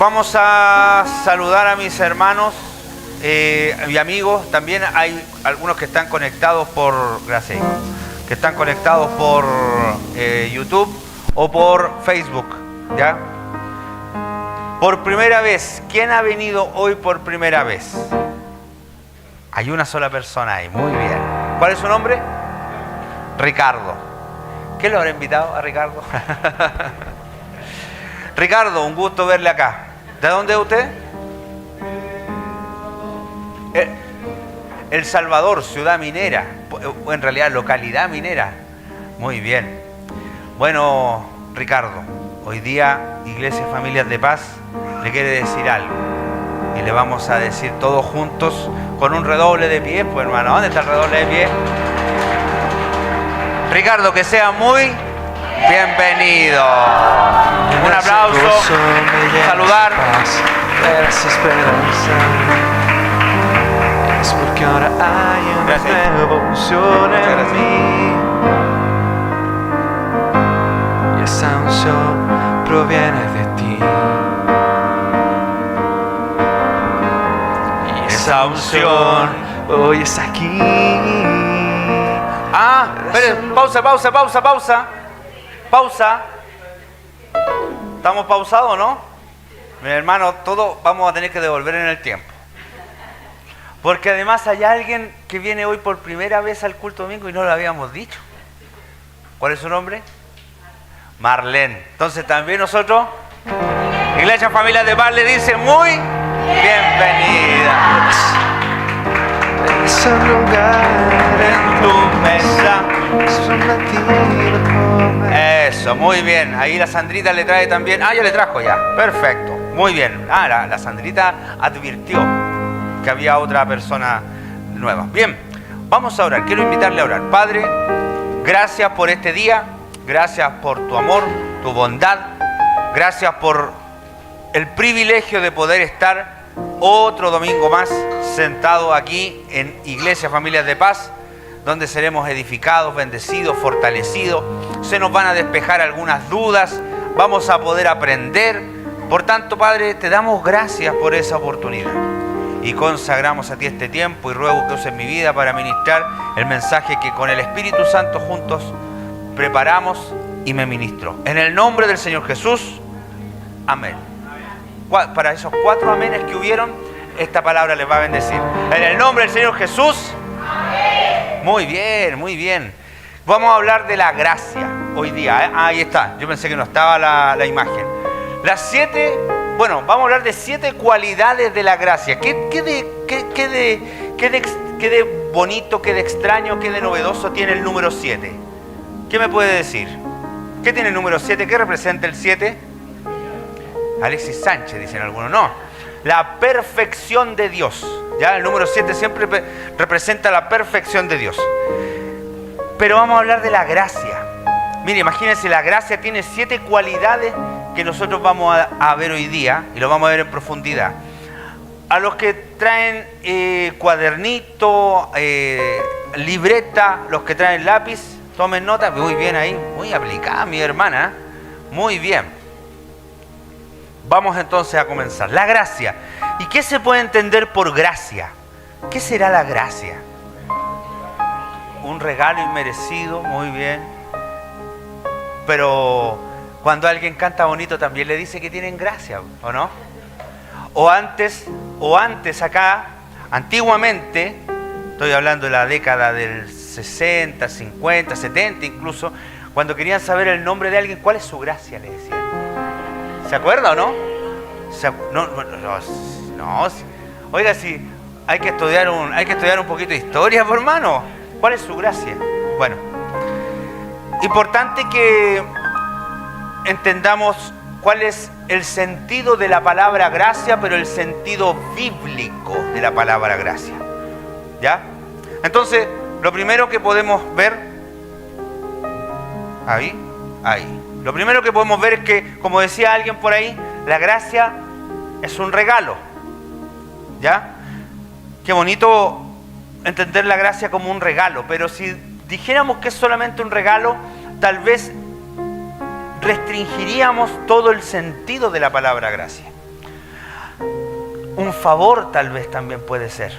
Vamos a saludar a mis hermanos y amigos. También hay algunos que están conectados por, gracias, que están conectados por YouTube o por Facebook, ¿ya? Por primera vez, ¿quién ha venido hoy por primera vez? Hay una sola persona ahí, muy bien. ¿Cuál es su nombre? Ricardo. ¿Qué lo habrá invitado a Ricardo? Ricardo, un gusto verle acá. ¿De dónde es usted? El Salvador, ciudad minera, o en realidad localidad minera. Muy bien. Bueno, Ricardo, hoy día Iglesia Familias de Paz le quiere decir algo. Y le vamos a decir todos juntos con un redoble de pie. Pues hermano, ¿dónde está el redoble de pie? Ricardo, que sea muy bienvenido. Un aplauso, saludar. Es porque ahora hay una nueva unción en mí. Y esa unción proviene de ti. Y esa unción hoy es aquí. Esperen, pausa. ¿Estamos pausados o no? Mi hermano, todos vamos a tener que devolver en el tiempo. Porque además hay alguien que viene hoy por primera vez al culto domingo y no lo habíamos dicho. ¿Cuál es su nombre? Marlene. Entonces también nosotros, Iglesia Familias de Paz, le dice muy bienvenida. Es un lugar En tu mesa. es un latido como Eso, muy bien. Ahí la Sandrita le trae también. Ya le trajo ya. Perfecto. Muy bien. La Sandrita advirtió que había otra persona nueva. Bien, vamos a orar. Quiero invitarle a orar. Padre, gracias por este día. Gracias por tu amor, tu bondad. Gracias por el privilegio de poder estar otro domingo más sentado aquí en Iglesia Familias de Paz, donde seremos edificados, bendecidos, fortalecidos. Se nos van a despejar algunas dudas. Vamos a poder aprender. Por tanto, Padre, te damos gracias por esa oportunidad. Y consagramos a ti este tiempo y ruego que uses mi vida para ministrar el mensaje que con el Espíritu Santo juntos preparamos y me ministro. En el nombre del Señor Jesús, amén. Para esos 4 amenes que hubieron, esta palabra les va a bendecir. En el nombre del Señor Jesús, amén. Muy bien, muy bien. Vamos a hablar de la gracia hoy día. Ahí está, yo pensé que no estaba la imagen. Las 7... Bueno, vamos a hablar de 7 cualidades de la gracia. ¿Qué de bonito, qué de extraño, qué de novedoso tiene el número 7? ¿Qué me puede decir? ¿Qué tiene el número 7? ¿Qué representa el 7? Alexis Sánchez, dicen algunos. No, la perfección de Dios. ¿Ya? El número 7 siempre representa la perfección de Dios. Pero vamos a hablar de la gracia. Mire, imagínense, la gracia tiene 7 cualidades que nosotros vamos a ver hoy día y lo vamos a ver en profundidad. A los que traen cuadernito, libreta, los que traen lápiz, tomen nota. Muy bien ahí, muy aplicada mi hermana, muy bien. Vamos entonces a comenzar. La gracia. ¿Y qué se puede entender por gracia? ¿Qué será la gracia? Un regalo inmerecido, muy bien. Pero cuando alguien canta bonito también le dice que tienen gracia, ¿o no? O antes acá, antiguamente, estoy hablando de la década del 60, 50, 70 incluso, cuando querían saber el nombre de alguien, ¿cuál es su gracia?, le decían. ¿Se acuerda o no? No. Oiga, si hay que estudiar un poquito de historia, por hermano. ¿Cuál es su gracia? Bueno, importante que entendamos cuál es el sentido de la palabra gracia, pero el sentido bíblico de la palabra gracia. ¿Ya? Entonces, lo primero que podemos ver, ahí. Lo primero que podemos ver es que, como decía alguien por ahí, la gracia es un regalo. ¿Ya? Qué bonito entender la gracia como un regalo, pero si dijéramos que es solamente un regalo, tal vez restringiríamos todo el sentido de la palabra gracia. Un favor tal vez también puede ser.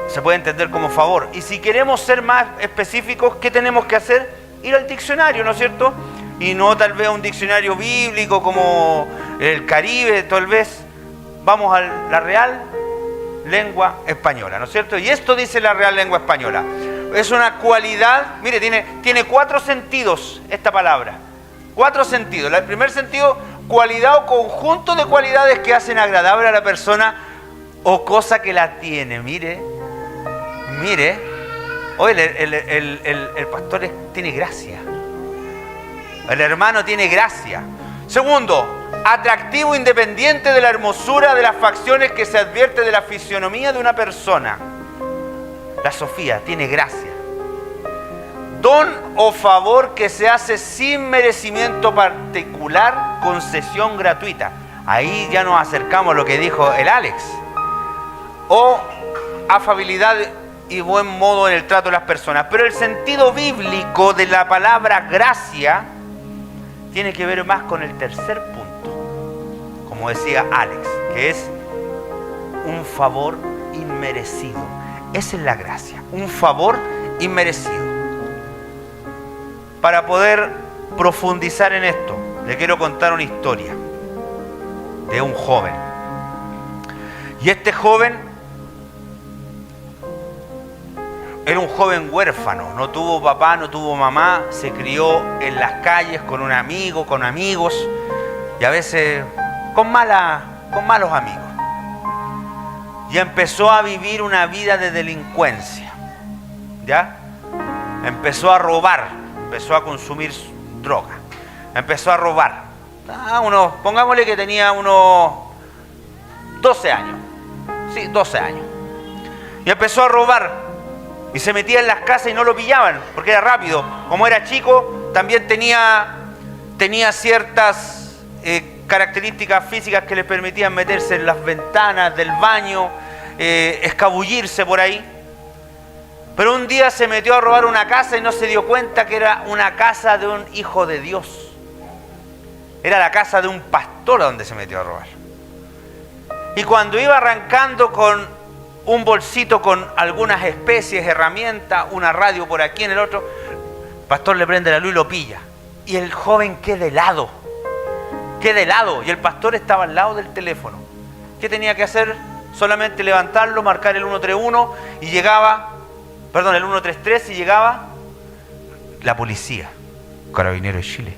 Se puede entender como favor. Y si queremos ser más específicos, ¿qué tenemos que hacer? Ir al diccionario, ¿no es cierto? Y no tal vez a un diccionario bíblico como el Caribe, tal vez. Vamos a la Real Lengua Española, ¿no es cierto? Y esto dice la Real Lengua Española. Es una cualidad, mire, tiene 4 sentidos esta palabra. 4 sentidos. El primer sentido, cualidad o conjunto de cualidades que hacen agradable a la persona o cosa que la tiene. Mire, oye, el pastor tiene gracia. El hermano tiene gracia. Segundo, atractivo independiente de la hermosura de las facciones que se advierte de la fisionomía de una persona. La Sofía tiene gracia. Don o favor que se hace sin merecimiento particular, concesión gratuita. Ahí ya nos acercamos a lo que dijo el Alex. O afabilidad y buen modo en el trato de las personas. Pero el sentido bíblico de la palabra gracia tiene que ver más con el tercer punto, como decía Alex, que es un favor inmerecido. Esa es la gracia, un favor inmerecido. Para poder profundizar en esto, le quiero contar una historia de un joven. Y este joven era un joven huérfano, no tuvo papá, no tuvo mamá, se crió en las calles con un amigo, con amigos y a veces con malos amigos. Y empezó a vivir una vida de delincuencia, ¿ya? Empezó a robar, empezó a consumir droga, empezó a robar. Pongámosle que tenía unos 12 años, sí, 12 años. Y empezó a robar. Y se metía en las casas y no lo pillaban, porque era rápido. Como era chico, también tenía ciertas características físicas que le permitían meterse en las ventanas del baño, escabullirse por ahí. Pero un día se metió a robar una casa y no se dio cuenta que era una casa de un hijo de Dios. Era la casa de un pastor donde se metió a robar. Y cuando iba arrancando con un bolsito con algunas especies, herramientas, una radio por aquí en el otro, el pastor le prende la luz y lo pilla. Y el joven queda helado. Y el pastor estaba al lado del teléfono. ¿Qué tenía que hacer? Solamente levantarlo, marcar el 131 y llegaba, el 133 y llegaba la policía, Carabineros de Chile.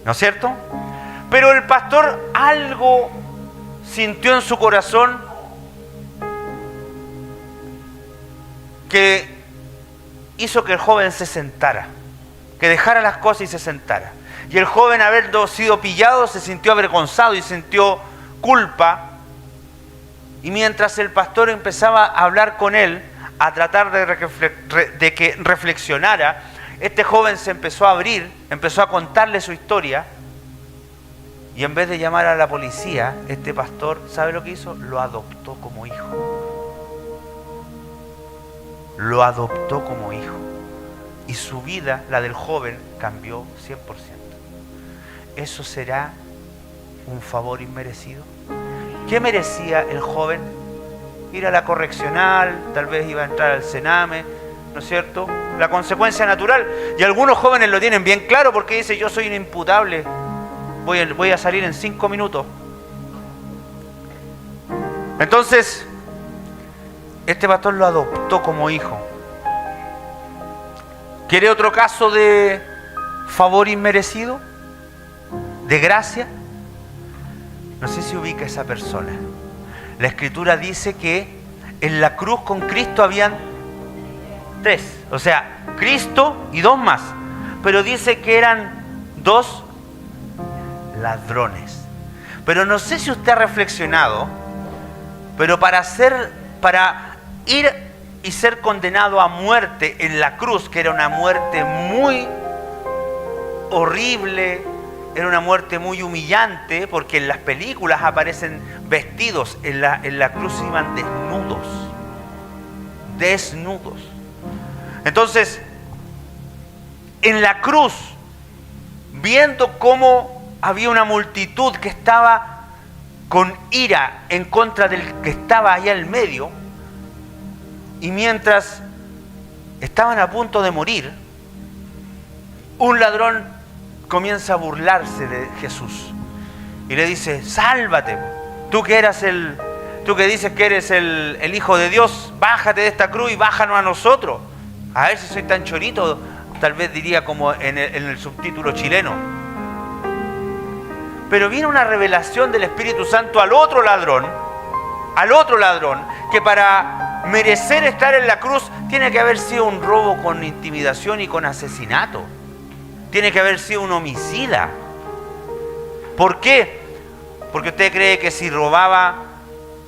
¿No es cierto? Pero el pastor algo sintió en su corazón que hizo que el joven se sentara, que dejara las cosas y se sentara. Y el joven, habiendo sido pillado, se sintió avergonzado y sintió culpa. Y mientras el pastor empezaba a hablar con él, a tratar de que reflexionara, este joven se empezó a abrir, empezó a contarle su historia. Y en vez de llamar a la policía, este pastor, ¿sabe lo que hizo? Lo adoptó como hijo. Lo adoptó como hijo. Y su vida, la del joven, cambió 100%. ¿Eso será un favor inmerecido? ¿Qué merecía el joven? Ir a la correccional, tal vez iba a entrar al Sename, ¿no es cierto? La consecuencia natural. Y algunos jóvenes lo tienen bien claro porque dicen, yo soy inimputable, voy a salir en 5 minutos. Entonces, este pastor lo adoptó como hijo. ¿Quiere otro caso de favor inmerecido? ¿De gracia? No sé si ubica a esa persona. La Escritura dice que en la cruz con Cristo habían 3. O sea, Cristo y 2 más. Pero dice que eran 2 ladrones. Pero no sé si usted ha reflexionado, pero para ir y ser condenado a muerte en la cruz, que era una muerte muy horrible, era una muerte muy humillante, porque en las películas aparecen vestidos, en la cruz iban desnudos. Entonces, en la cruz, viendo cómo había una multitud que estaba con ira en contra del que estaba allá al medio, y mientras estaban a punto de morir, un ladrón comienza a burlarse de Jesús y le dice: sálvate, tú que dices que eres el Hijo de Dios, bájate de esta cruz y bájanos a nosotros. A ver si soy tan chorito, tal vez diría como en el subtítulo chileno. Pero viene una revelación del Espíritu Santo al otro ladrón, que para merecer estar en la cruz tiene que haber sido un robo con intimidación y con asesinato. Tiene que haber sido un homicida. ¿Por qué? Porque usted cree que si robaba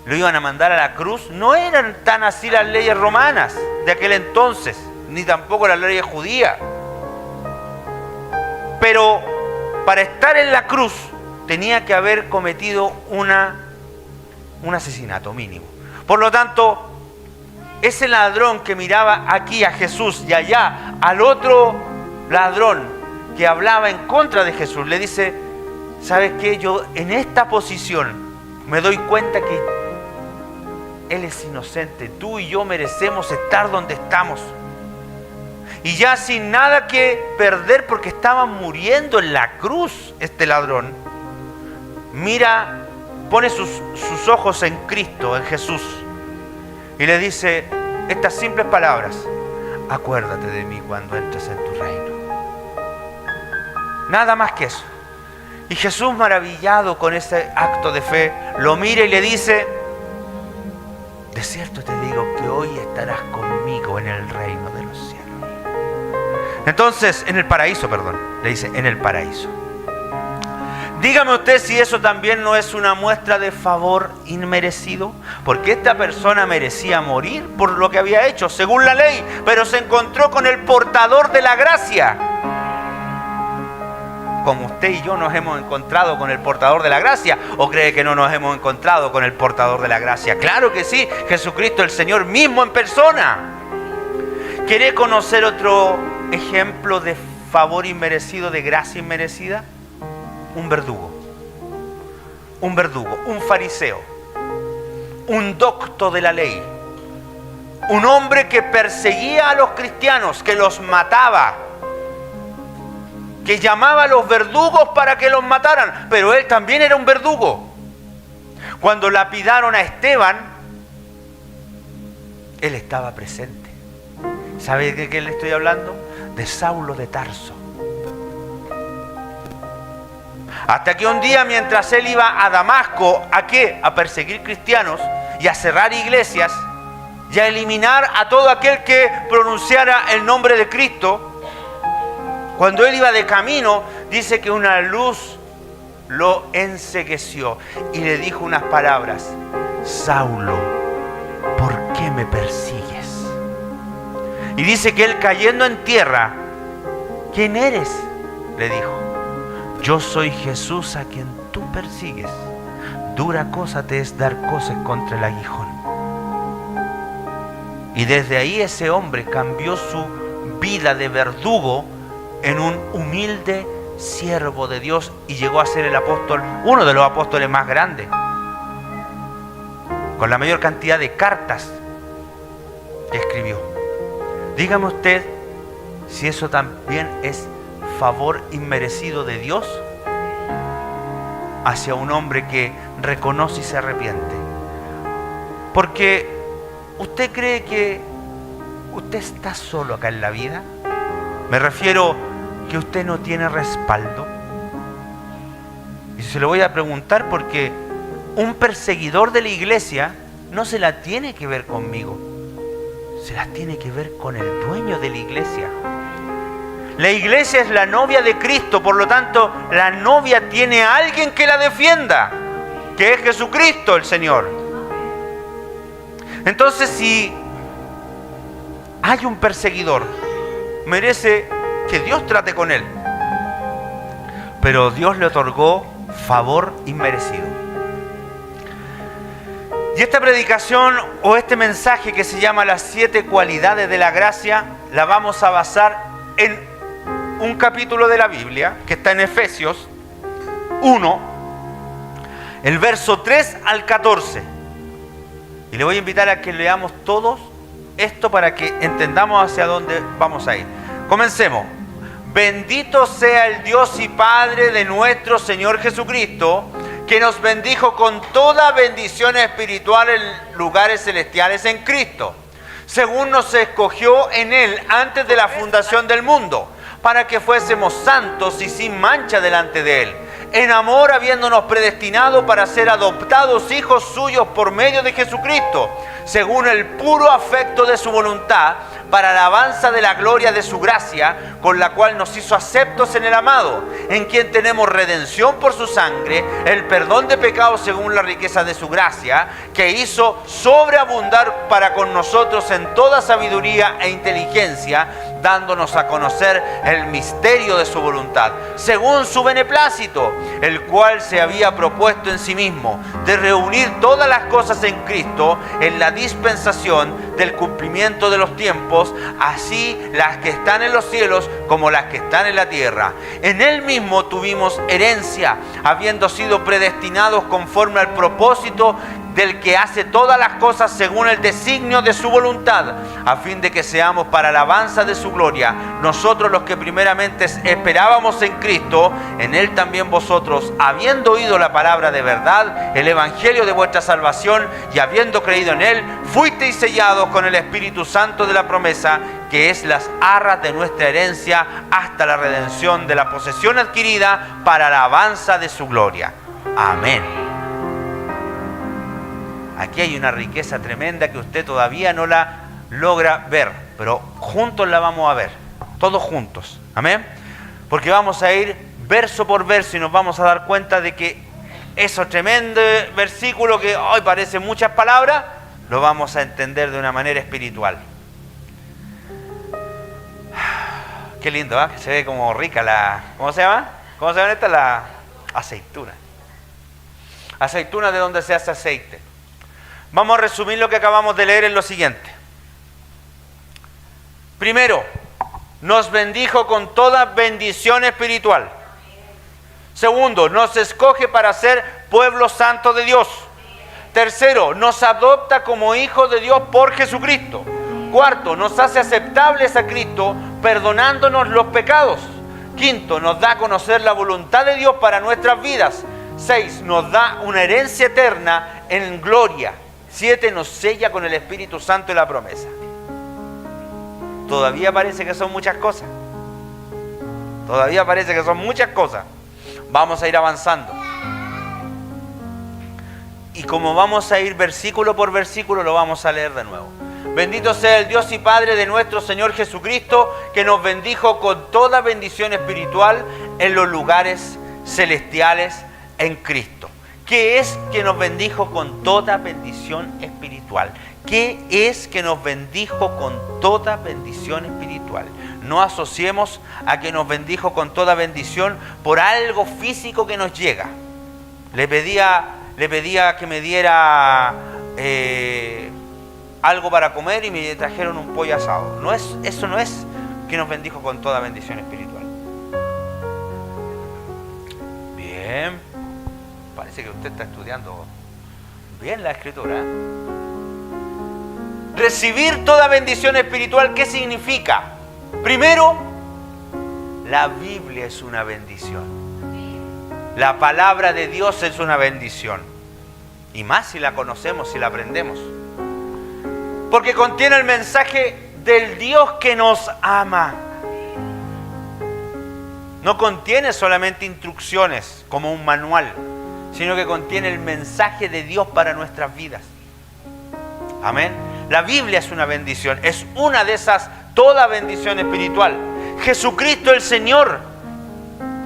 lo iban a mandar a la cruz. No eran tan así las leyes romanas de aquel entonces, ni tampoco las leyes judías. Pero para estar en la cruz tenía que haber cometido un asesinato mínimo. Por lo tanto, ese ladrón que miraba aquí a Jesús y allá al otro ladrón que hablaba en contra de Jesús, le dice: ¿sabes qué? Yo en esta posición me doy cuenta que Él es inocente. Tú y yo merecemos estar donde estamos. Y ya sin nada que perder, porque estaba muriendo en la cruz este ladrón, mira, pone sus ojos en Cristo, en Jesús, y le dice estas simples palabras: acuérdate de mí cuando entres en tu reino. Nada más que eso. Y Jesús, maravillado con ese acto de fe, lo mira y le dice: de cierto te digo que hoy estarás conmigo en el reino de los cielos. Entonces, en el paraíso, le dice, en el paraíso. Dígame usted si eso también no es una muestra de favor inmerecido, porque esta persona merecía morir por lo que había hecho, según la ley, pero se encontró con el portador de la gracia. Como usted y yo nos hemos encontrado con el portador de la gracia, ¿o cree que no nos hemos encontrado con el portador de la gracia? Claro que sí, Jesucristo el Señor mismo en persona. ¿Quiere conocer otro ejemplo de favor inmerecido, de gracia inmerecida? Un verdugo, un fariseo, un docto de la ley, un hombre que perseguía a los cristianos, que los mataba, que llamaba a los verdugos para que los mataran, pero él también era un verdugo. Cuando lapidaron a Esteban, él estaba presente. ¿Sabe de qué le estoy hablando? De Saulo de Tarso. Hasta que un día, mientras él iba a Damasco, ¿a qué? A perseguir cristianos y a cerrar iglesias y a eliminar a todo aquel que pronunciara el nombre de Cristo. Cuando él iba de camino, dice que una luz lo encegueció y le dijo unas palabras: Saulo, ¿por qué me persigues? Y dice que él, cayendo en tierra: ¿quién eres?, le dijo. Yo soy Jesús a quien tú persigues. Dura cosa te es dar coces contra el aguijón. Y desde ahí ese hombre cambió su vida de verdugo en un humilde siervo de Dios y llegó a ser el apóstol, uno de los apóstoles más grandes, con la mayor cantidad de cartas que escribió. Dígame usted si eso también es favor inmerecido de Dios hacia un hombre que reconoce y se arrepiente. Porque usted cree que usted está solo acá en la vida. Me refiero que usted no tiene respaldo. Y se lo voy a preguntar porque un perseguidor de la iglesia no se la tiene que ver conmigo, se la tiene que ver con el dueño de la iglesia. La iglesia es la novia de Cristo, por lo tanto, la novia tiene a alguien que la defienda, que es Jesucristo el Señor. Entonces, si hay un perseguidor, merece que Dios trate con él. Pero Dios le otorgó favor inmerecido. Y esta predicación o este mensaje que se llama las 7 cualidades de la gracia, la vamos a basar en un capítulo de la Biblia que está en Efesios 1, el verso 3 al 14. Y le voy a invitar a que leamos todos esto para que entendamos hacia dónde vamos a ir. Comencemos. Bendito sea el Dios y Padre de nuestro Señor Jesucristo, que nos bendijo con toda bendición espiritual en lugares celestiales en Cristo, según nos escogió en Él antes de la fundación del mundo, para que fuésemos santos y sin mancha delante de Él, en amor habiéndonos predestinado para ser adoptados hijos suyos por medio de Jesucristo, según el puro afecto de su voluntad, para alabanza de la gloria de su gracia, con la cual nos hizo aceptos en el amado, en quien tenemos redención por su sangre, el perdón de pecados según la riqueza de su gracia, que hizo sobreabundar para con nosotros en toda sabiduría e inteligencia, dándonos a conocer el misterio de su voluntad, según su beneplácito, el cual se había propuesto en sí mismo, de reunir todas las cosas en Cristo, en la dispensación del cumplimiento de los tiempos, así las que están en los cielos como las que están en la tierra. En Él mismo tuvimos herencia, habiendo sido predestinados conforme al propósito del que hace todas las cosas según el designio de su voluntad, a fin de que seamos para alabanza de su gloria, nosotros los que primeramente esperábamos en Cristo, en Él también vosotros, habiendo oído la palabra de verdad, el evangelio de vuestra salvación, y habiendo creído en Él, fuisteis sellados con el Espíritu Santo de la promesa, que es las arras de nuestra herencia, hasta la redención de la posesión adquirida para alabanza de su gloria. Amén. Aquí hay una riqueza tremenda que usted todavía no la logra ver, pero juntos la vamos a ver, todos juntos. Amén. Porque vamos a ir verso por verso y nos vamos a dar cuenta de que esos tremendos versículos que hoy parecen muchas palabras, lo vamos a entender de una manera espiritual. Qué lindo, ¿eh? Se ve como rica la... ¿Cómo se llama? ¿Cómo se llama esta? La aceituna. Aceituna de donde se hace aceite. Vamos a resumir lo que acabamos de leer en lo siguiente. Primero, nos bendijo con toda bendición espiritual. Segundo, nos escoge para ser pueblo santo de Dios. Tercero, nos adopta como hijos de Dios por Jesucristo. Cuarto, nos hace aceptables a Cristo, perdonándonos los pecados. Quinto, nos da a conocer la voluntad de Dios para nuestras vidas. 6, nos da una herencia eterna en gloria. 7, nos sella con el Espíritu Santo y la promesa. Todavía parece que son muchas cosas. Todavía parece que son muchas cosas. Vamos a ir avanzando. Y como vamos a ir versículo por versículo, lo vamos a leer de nuevo. Bendito sea el Dios y Padre de nuestro Señor Jesucristo, que nos bendijo con toda bendición espiritual en los lugares celestiales en Cristo. ¿Qué es que nos bendijo con toda bendición espiritual? ¿Qué es que nos bendijo con toda bendición espiritual? No asociemos a que nos bendijo con toda bendición por algo físico que nos llega. Le pedía que me diera algo para comer y me trajeron un pollo asado. Eso no es que nos bendijo con toda bendición espiritual. Bien. Parece que usted está estudiando bien la Escritura. Recibir toda bendición espiritual, ¿qué significa? Primero, la Biblia es una bendición. La palabra de Dios es una bendición. Y más si la conocemos, si la aprendemos. Porque contiene el mensaje del Dios que nos ama. No contiene solamente instrucciones como un manual, sino que contiene el mensaje de Dios para nuestras vidas. Amén. La Biblia es una bendición, es una de esas, toda bendición espiritual. Jesucristo el Señor,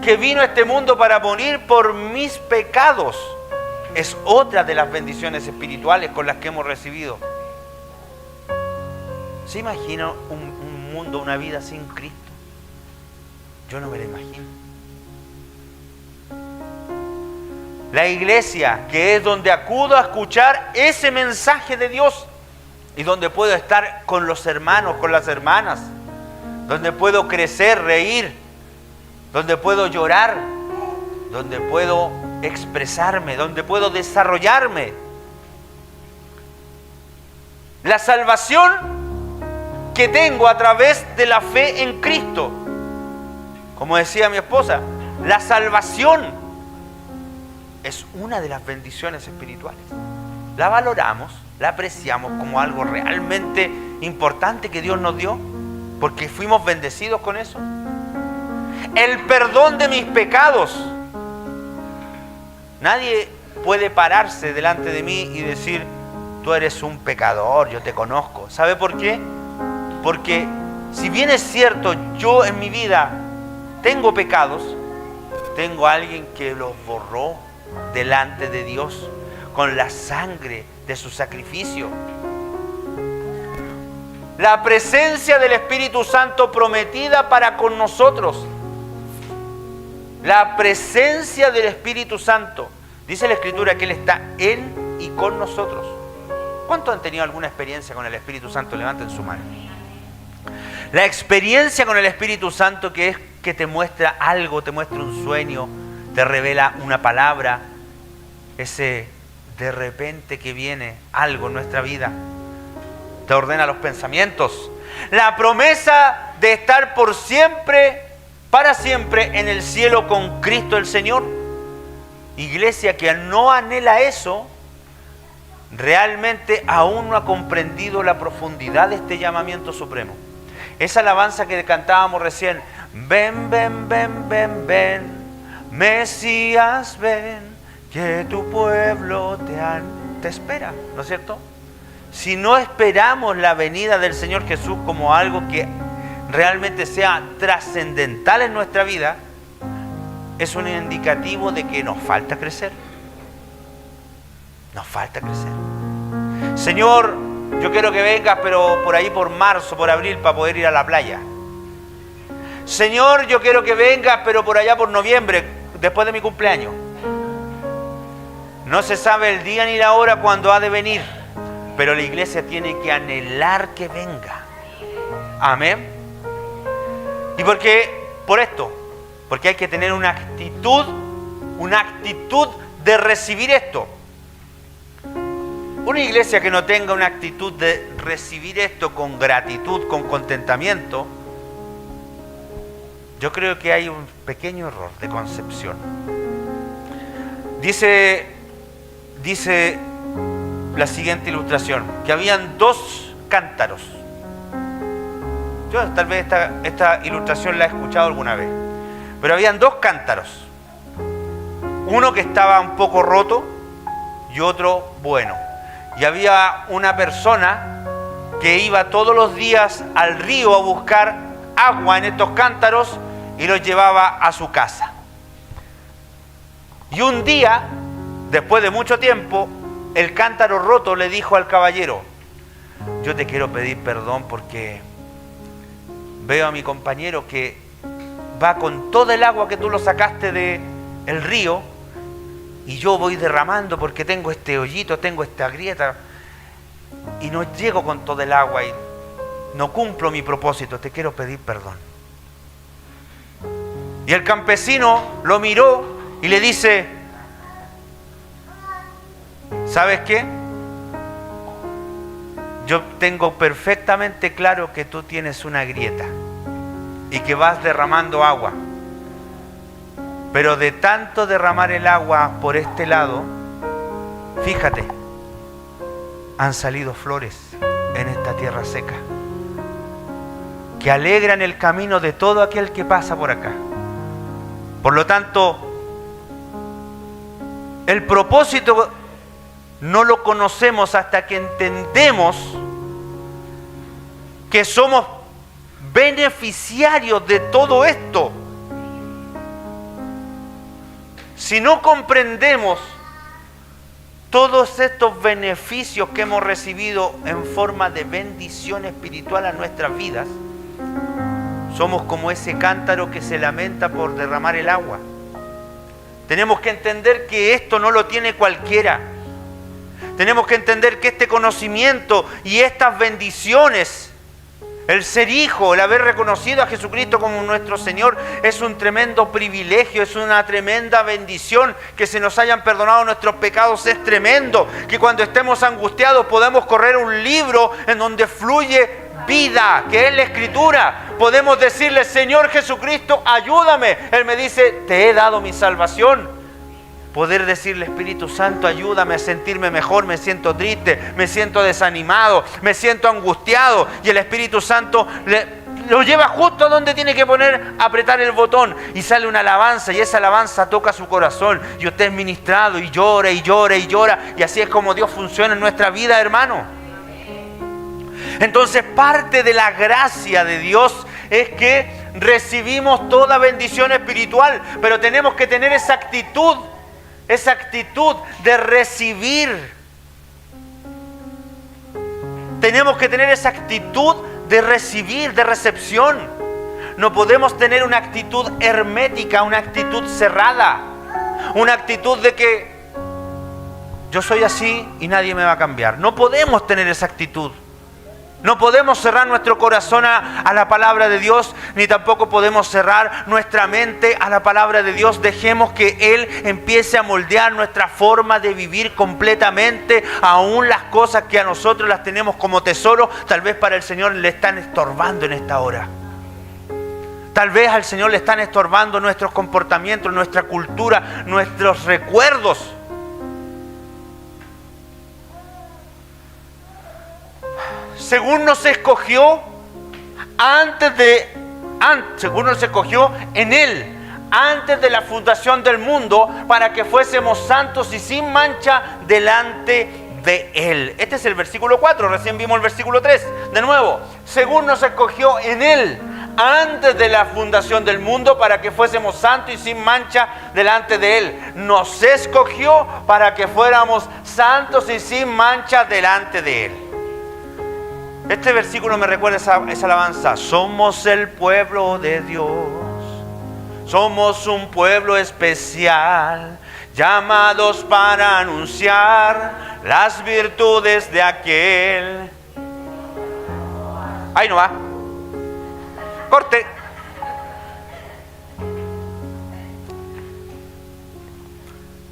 que vino a este mundo para morir por mis pecados, es otra de las bendiciones espirituales con las que hemos recibido. ¿Se imagina un mundo, una vida sin Cristo? Yo no me lo imagino. La iglesia, que es donde acudo a escuchar ese mensaje de Dios y donde puedo estar con los hermanos, con las hermanas, donde puedo crecer, reír, donde puedo llorar, donde puedo expresarme, donde puedo desarrollarme. La salvación que tengo a través de la fe en Cristo. Como decía mi esposa, la salvación es una de las bendiciones espirituales. La valoramos, la apreciamos como algo realmente importante que Dios nos dio, porque fuimos bendecidos con eso. El perdón de mis pecados. Nadie puede pararse delante de mí y decir: tú eres un pecador, yo te conozco. ¿Sabe por qué? Porque si bien es cierto, yo en mi vida tengo pecados, tengo a alguien que los borró delante de Dios con la sangre de su sacrificio. La presencia del Espíritu Santo prometida para con nosotros. La presencia del Espíritu Santo. Dice la Escritura que Él está en y con nosotros. ¿Cuántos han tenido alguna experiencia con el Espíritu Santo? Levanten su mano. La experiencia con el Espíritu Santo, que es que te muestra algo, te muestra un sueño, te revela una palabra, ese de repente que viene algo en nuestra vida, te ordena los pensamientos. La promesa de estar por siempre, para siempre en el cielo con Cristo el Señor. Iglesia que no anhela eso, realmente aún no ha comprendido la profundidad de este llamamiento supremo. Esa alabanza que cantábamos recién, ven, ven, ven, ven, ven, Mesías, ven, que tu pueblo te espera, ¿no es cierto? Si no esperamos la venida del Señor Jesús como algo que realmente sea trascendental en nuestra vida, es un indicativo de que nos falta crecer. Nos falta crecer. Señor, yo quiero que vengas, pero por ahí por marzo, por abril, para poder ir a la playa. Señor, yo quiero que vengas, pero por allá por noviembre, después de mi cumpleaños. No se sabe el día ni la hora cuando ha de venir, pero la iglesia tiene que anhelar que venga. Amén. ¿Y por qué? Por esto. Porque hay que tener una actitud de recibir esto. Una iglesia que no tenga una actitud de recibir esto con gratitud, con contentamiento, yo creo que hay un pequeño error de concepción. Dice la siguiente ilustración, que habían dos cántaros. Yo tal vez esta ilustración la he escuchado alguna vez, pero habían dos cántaros. Uno que estaba un poco roto y otro bueno. Y había una persona que iba todos los días al río a buscar agua en estos cántaros y los llevaba a su casa. Y un día, después de mucho tiempo, el cántaro roto le dijo al caballero: yo te quiero pedir perdón porque veo a mi compañero que va con todo el agua que tú lo sacaste del río, y yo voy derramando porque tengo este hoyito, tengo esta grieta, y no llego con todo el agua y no cumplo mi propósito, te quiero pedir perdón. Y el campesino lo miró y le dice: ¿sabes qué? Yo tengo perfectamente claro que tú tienes una grieta y que vas derramando agua. Pero de tanto derramar el agua por este lado, fíjate, han salido flores en esta tierra seca que alegran el camino de todo aquel que pasa por acá. Por lo tanto, el propósito no lo conocemos hasta que entendemos que somos beneficiarios de todo esto. Si no comprendemos todos estos beneficios que hemos recibido en forma de bendición espiritual a nuestras vidas, somos como ese cántaro que se lamenta por derramar el agua. Tenemos que entender que esto no lo tiene cualquiera. Tenemos que entender que este conocimiento y estas bendiciones El ser hijo, el haber reconocido a Jesucristo como nuestro Señor es un tremendo privilegio, es una tremenda bendición. Que se nos hayan perdonado nuestros pecados es tremendo. Que cuando estemos angustiados podemos correr un libro en donde fluye vida, que es la Escritura. Podemos decirle: Señor Jesucristo, ayúdame. Él me dice: te he dado mi salvación. Poder decirle: Espíritu Santo, ayúdame a sentirme mejor, me siento triste, me siento desanimado, me siento angustiado. Y el Espíritu Santo lo lleva justo donde tiene que apretar el botón. Y sale una alabanza, y esa alabanza toca su corazón. Y usted es ministrado y llora y llora y llora. Y así es como Dios funciona en nuestra vida, hermano. Entonces, parte de la gracia de Dios es que recibimos toda bendición espiritual. Pero tenemos que tener esa actitud de recibir. Tenemos que tener esa actitud de recibir, de recepción. No podemos tener una actitud hermética, una actitud cerrada, una actitud de que yo soy así y nadie me va a cambiar. No podemos tener esa actitud. No podemos cerrar nuestro corazón a la palabra de Dios, ni tampoco podemos cerrar nuestra mente a la palabra de Dios. Dejemos que Él empiece a moldear nuestra forma de vivir completamente. Aún las cosas que a nosotros las tenemos como tesoro, tal vez para el Señor le están estorbando en esta hora. Tal vez al Señor le están estorbando nuestros comportamientos, nuestra cultura, nuestros recuerdos. Según nos escogió según nos escogió en Él, antes de la fundación del mundo, para que fuésemos santos y sin mancha delante de Él. Este es el versículo 4, recién vimos el versículo 3. De nuevo, según nos escogió en Él, antes de la fundación del mundo, para que fuésemos santos y sin mancha delante de Él. Nos escogió para que fuéramos santos y sin mancha delante de Él. Este versículo me recuerda esa alabanza. Somos el pueblo de Dios. Somos un pueblo especial, llamados para anunciar las virtudes de aquel. Ahí no va. Corte.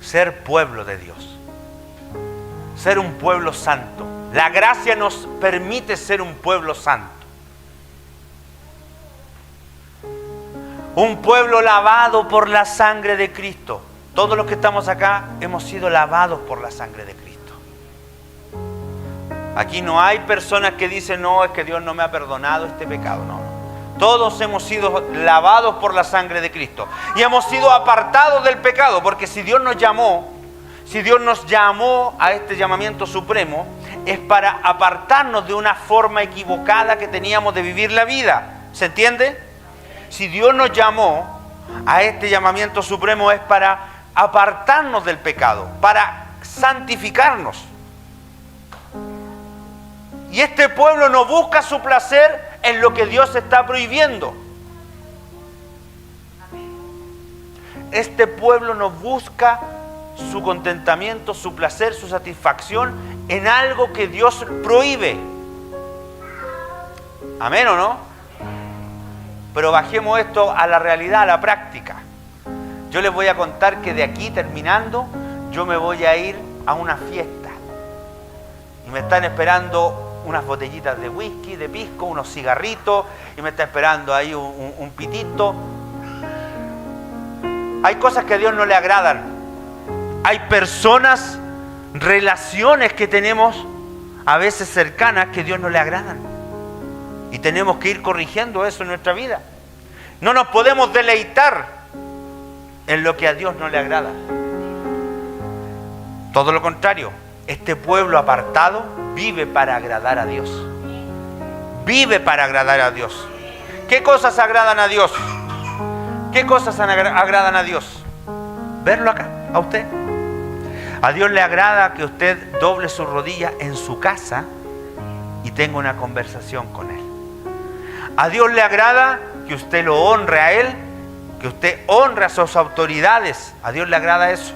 Ser pueblo de Dios. Ser un pueblo santo. La gracia nos permite ser un pueblo santo. Un pueblo lavado por la sangre de Cristo. Todos los que estamos acá hemos sido lavados por la sangre de Cristo. Aquí no hay personas que dicen: no, es que Dios no me ha perdonado este pecado. No. Todos hemos sido lavados por la sangre de Cristo. Y hemos sido apartados del pecado. Porque si Dios nos llamó a este llamamiento supremo, es para apartarnos de una forma equivocada que teníamos de vivir la vida. ¿Se entiende? Si Dios nos llamó a este llamamiento supremo, es para apartarnos del pecado, para santificarnos. Y este pueblo no busca su placer en lo que Dios está prohibiendo. Este pueblo no busca su contentamiento, su placer, su satisfacción en algo que Dios prohíbe. ¿Amén o no? Pero bajemos esto a la realidad, a la práctica. Yo les voy a contar que de aquí terminando, yo me voy a ir a una fiesta. Y me están esperando unas botellitas de whisky, de pisco, unos cigarritos, y me está esperando ahí un pitito. Hay cosas que a Dios no le agradan. Hay personas, relaciones que tenemos a veces cercanas que a Dios no le agradan. Y tenemos que ir corrigiendo eso en nuestra vida. No nos podemos deleitar en lo que a Dios no le agrada. Todo lo contrario, este pueblo apartado vive para agradar a Dios. Vive para agradar a Dios. ¿Qué cosas agradan a Dios? ¿Qué cosas agradan a Dios? Verlo acá, a usted. A Dios le agrada que usted doble sus rodillas en su casa y tenga una conversación con Él. A Dios le agrada que usted lo honre a Él, que usted honre a sus autoridades. A Dios le agrada eso.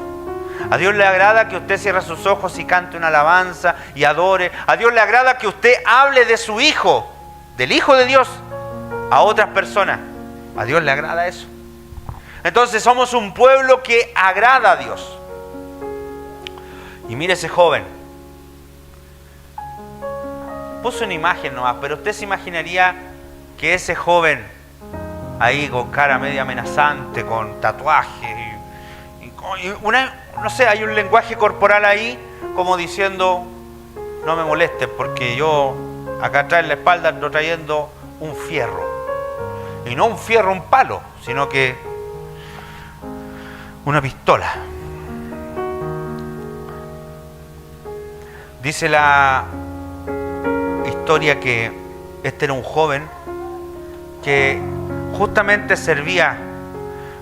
A Dios le agrada que usted cierre sus ojos y cante una alabanza y adore. A Dios le agrada que usted hable de su hijo del Hijo de Dios a otras personas. A Dios le agrada eso. Entonces somos un pueblo que agrada a Dios. Y mire ese joven. Puso una imagen nomás, pero usted se imaginaría que ese joven ahí con cara media amenazante, con tatuajes y no sé, hay un lenguaje corporal ahí como diciendo: no me molestes porque yo acá atrás en la espalda ando trayendo un fierro. Y no un fierro, un palo, sino que una pistola. Dice la historia que este era un joven que justamente servía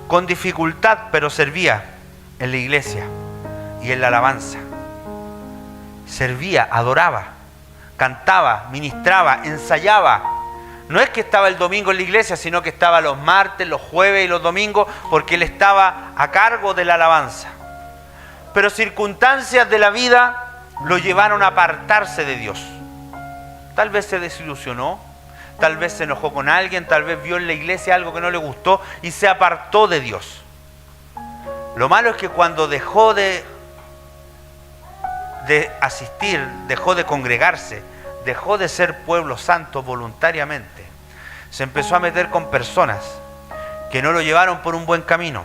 con dificultad, pero servía en la iglesia y en la alabanza. Servía, adoraba, cantaba, ministraba, ensayaba. No es que estaba el domingo en la iglesia, sino que estaba los martes, los jueves y los domingos, porque él estaba a cargo de la alabanza. Pero circunstancias de la vida lo llevaron a apartarse de Dios. Tal vez se desilusionó, tal vez se enojó con alguien, tal vez vio en la iglesia algo que no le gustó y se apartó de Dios. Lo malo es que cuando dejó de asistir, dejó de congregarse, dejó de ser pueblo santo voluntariamente, se empezó a meter con personas que no lo llevaron por un buen camino.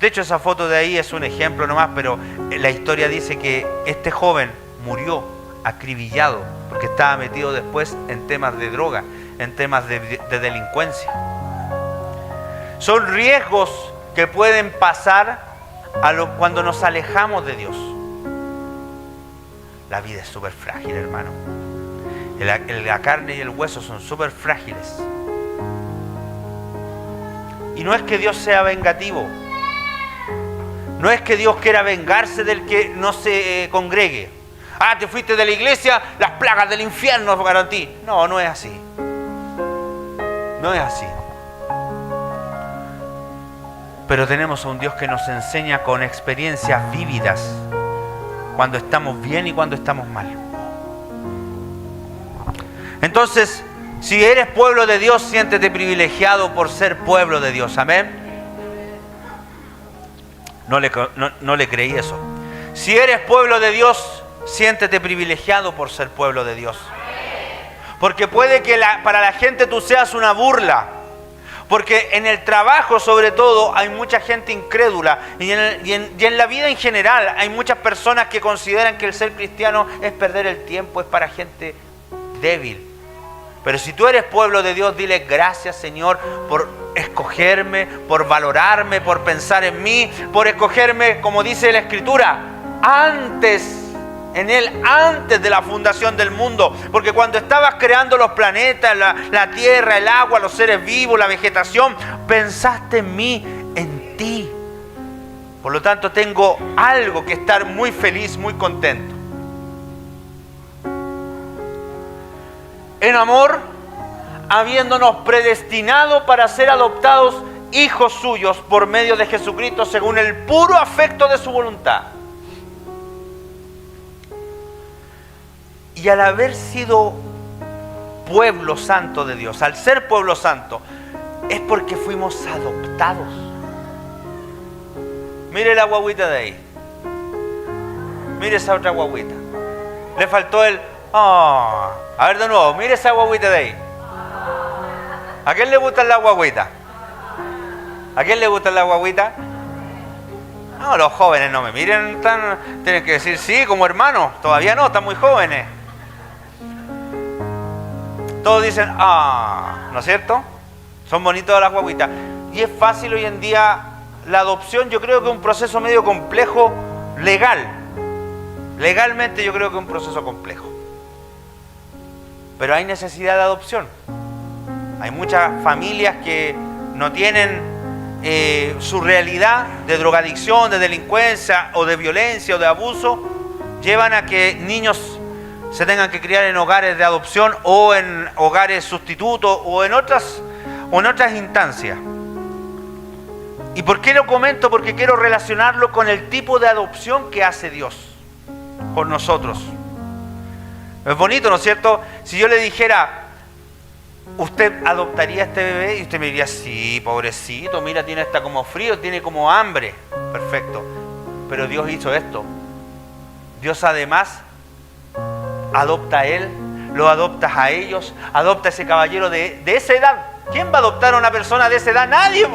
De hecho, esa foto de ahí es un ejemplo nomás, pero la historia dice que este joven murió acribillado porque estaba metido después en temas de droga, en temas de delincuencia. Son riesgos que pueden pasar cuando nos alejamos de Dios. La vida es súper frágil, hermano. La carne y el hueso son súper frágiles. Y no es que Dios sea vengativo. No es que Dios quiera vengarse del que no se congregue. Ah, te fuiste de la iglesia, las plagas del infierno para ti. No, no es así. No es así. Pero tenemos a un Dios que nos enseña con experiencias vívidas cuando estamos bien y cuando estamos mal. Entonces, si eres pueblo de Dios, siéntete privilegiado por ser pueblo de Dios. Amén. No le creí eso. Si eres pueblo de Dios, siéntete privilegiado por ser pueblo de Dios. Porque puede que para la gente tú seas una burla. Porque en el trabajo, sobre todo, hay mucha gente incrédula. Y en la vida en general hay muchas personas que consideran que el ser cristiano es perder el tiempo, es para gente débil. Pero si tú eres pueblo de Dios, dile: gracias, Señor, por escogerme, por valorarme, por pensar en mí, por escogerme, como dice la Escritura, en Él antes de la fundación del mundo. Porque cuando estabas creando los planetas, la tierra, el agua, los seres vivos, la vegetación, pensaste en mí, en ti. Por lo tanto, tengo algo que estar muy feliz, muy contento. En amor, habiéndonos predestinado para ser adoptados hijos suyos por medio de Jesucristo, según el puro afecto de su voluntad. Y al haber sido pueblo santo de Dios, al ser pueblo santo, es porque fuimos adoptados. Mire la guagüita de ahí. Mire esa otra guagüita. Le faltó el... Oh. A ver de nuevo, mire esa guagüita de ahí. ¿A quién le gustan las guagüitas? ¿A quién le gustan las guagüitas? No, los jóvenes no me miren tan... Tienen que decir sí, como hermanos. Todavía no, están muy jóvenes. Todos dicen, ¿no es cierto? Son bonitas las guagüitas. Y es fácil hoy en día la adopción. Yo creo que es un proceso medio complejo legal. Legalmente yo creo que es un proceso complejo. Pero hay necesidad de adopción. Hay muchas familias que no tienen su realidad de drogadicción, de delincuencia o de violencia o de abuso. Llevan a que niños se tengan que criar en hogares de adopción o en hogares sustitutos o en otras instancias. ¿Y por qué lo comento? Porque quiero relacionarlo con el tipo de adopción que hace Dios con nosotros. Es bonito, ¿no es cierto? Si yo le dijera, ¿usted adoptaría a este bebé? Y usted me diría, sí, pobrecito, mira, tiene hasta como frío, tiene como hambre. Perfecto. Pero Dios hizo esto. Dios además adopta a él, lo adoptas a ellos, adopta a ese caballero de esa edad. ¿Quién va a adoptar a una persona de esa edad? Nadie.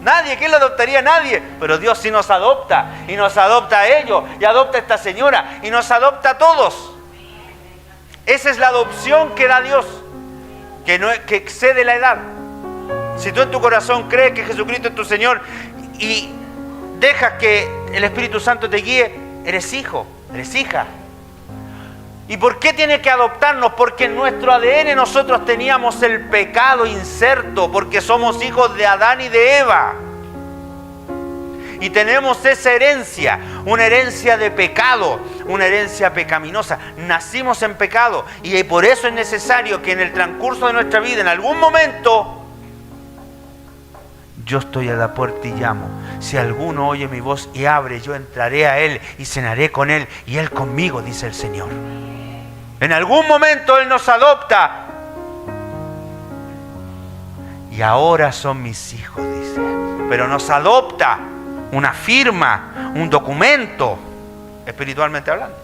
Nadie. ¿Quién lo adoptaría? Nadie. Pero Dios sí nos adopta. Y nos adopta a ellos. Y adopta a esta señora. Y nos adopta a todos. Esa es la adopción que da Dios. Que excede la edad. Si tú en tu corazón crees que Jesucristo es tu Señor y dejas que el Espíritu Santo te guíe, eres hijo, eres hija. ¿Y por qué tiene que adoptarnos? Porque en nuestro ADN nosotros teníamos el pecado inserto, porque somos hijos de Adán y de Eva. Y tenemos esa herencia, una herencia de pecado, una herencia pecaminosa. Nacimos en pecado y por eso es necesario que en el transcurso de nuestra vida, en algún momento, yo estoy a la puerta y llamo. Si alguno oye mi voz y abre, yo entraré a él y cenaré con él y él conmigo, dice el Señor. En algún momento Él nos adopta. Y ahora son mis hijos, dice. Pero nos adopta una firma, un documento, espiritualmente hablando.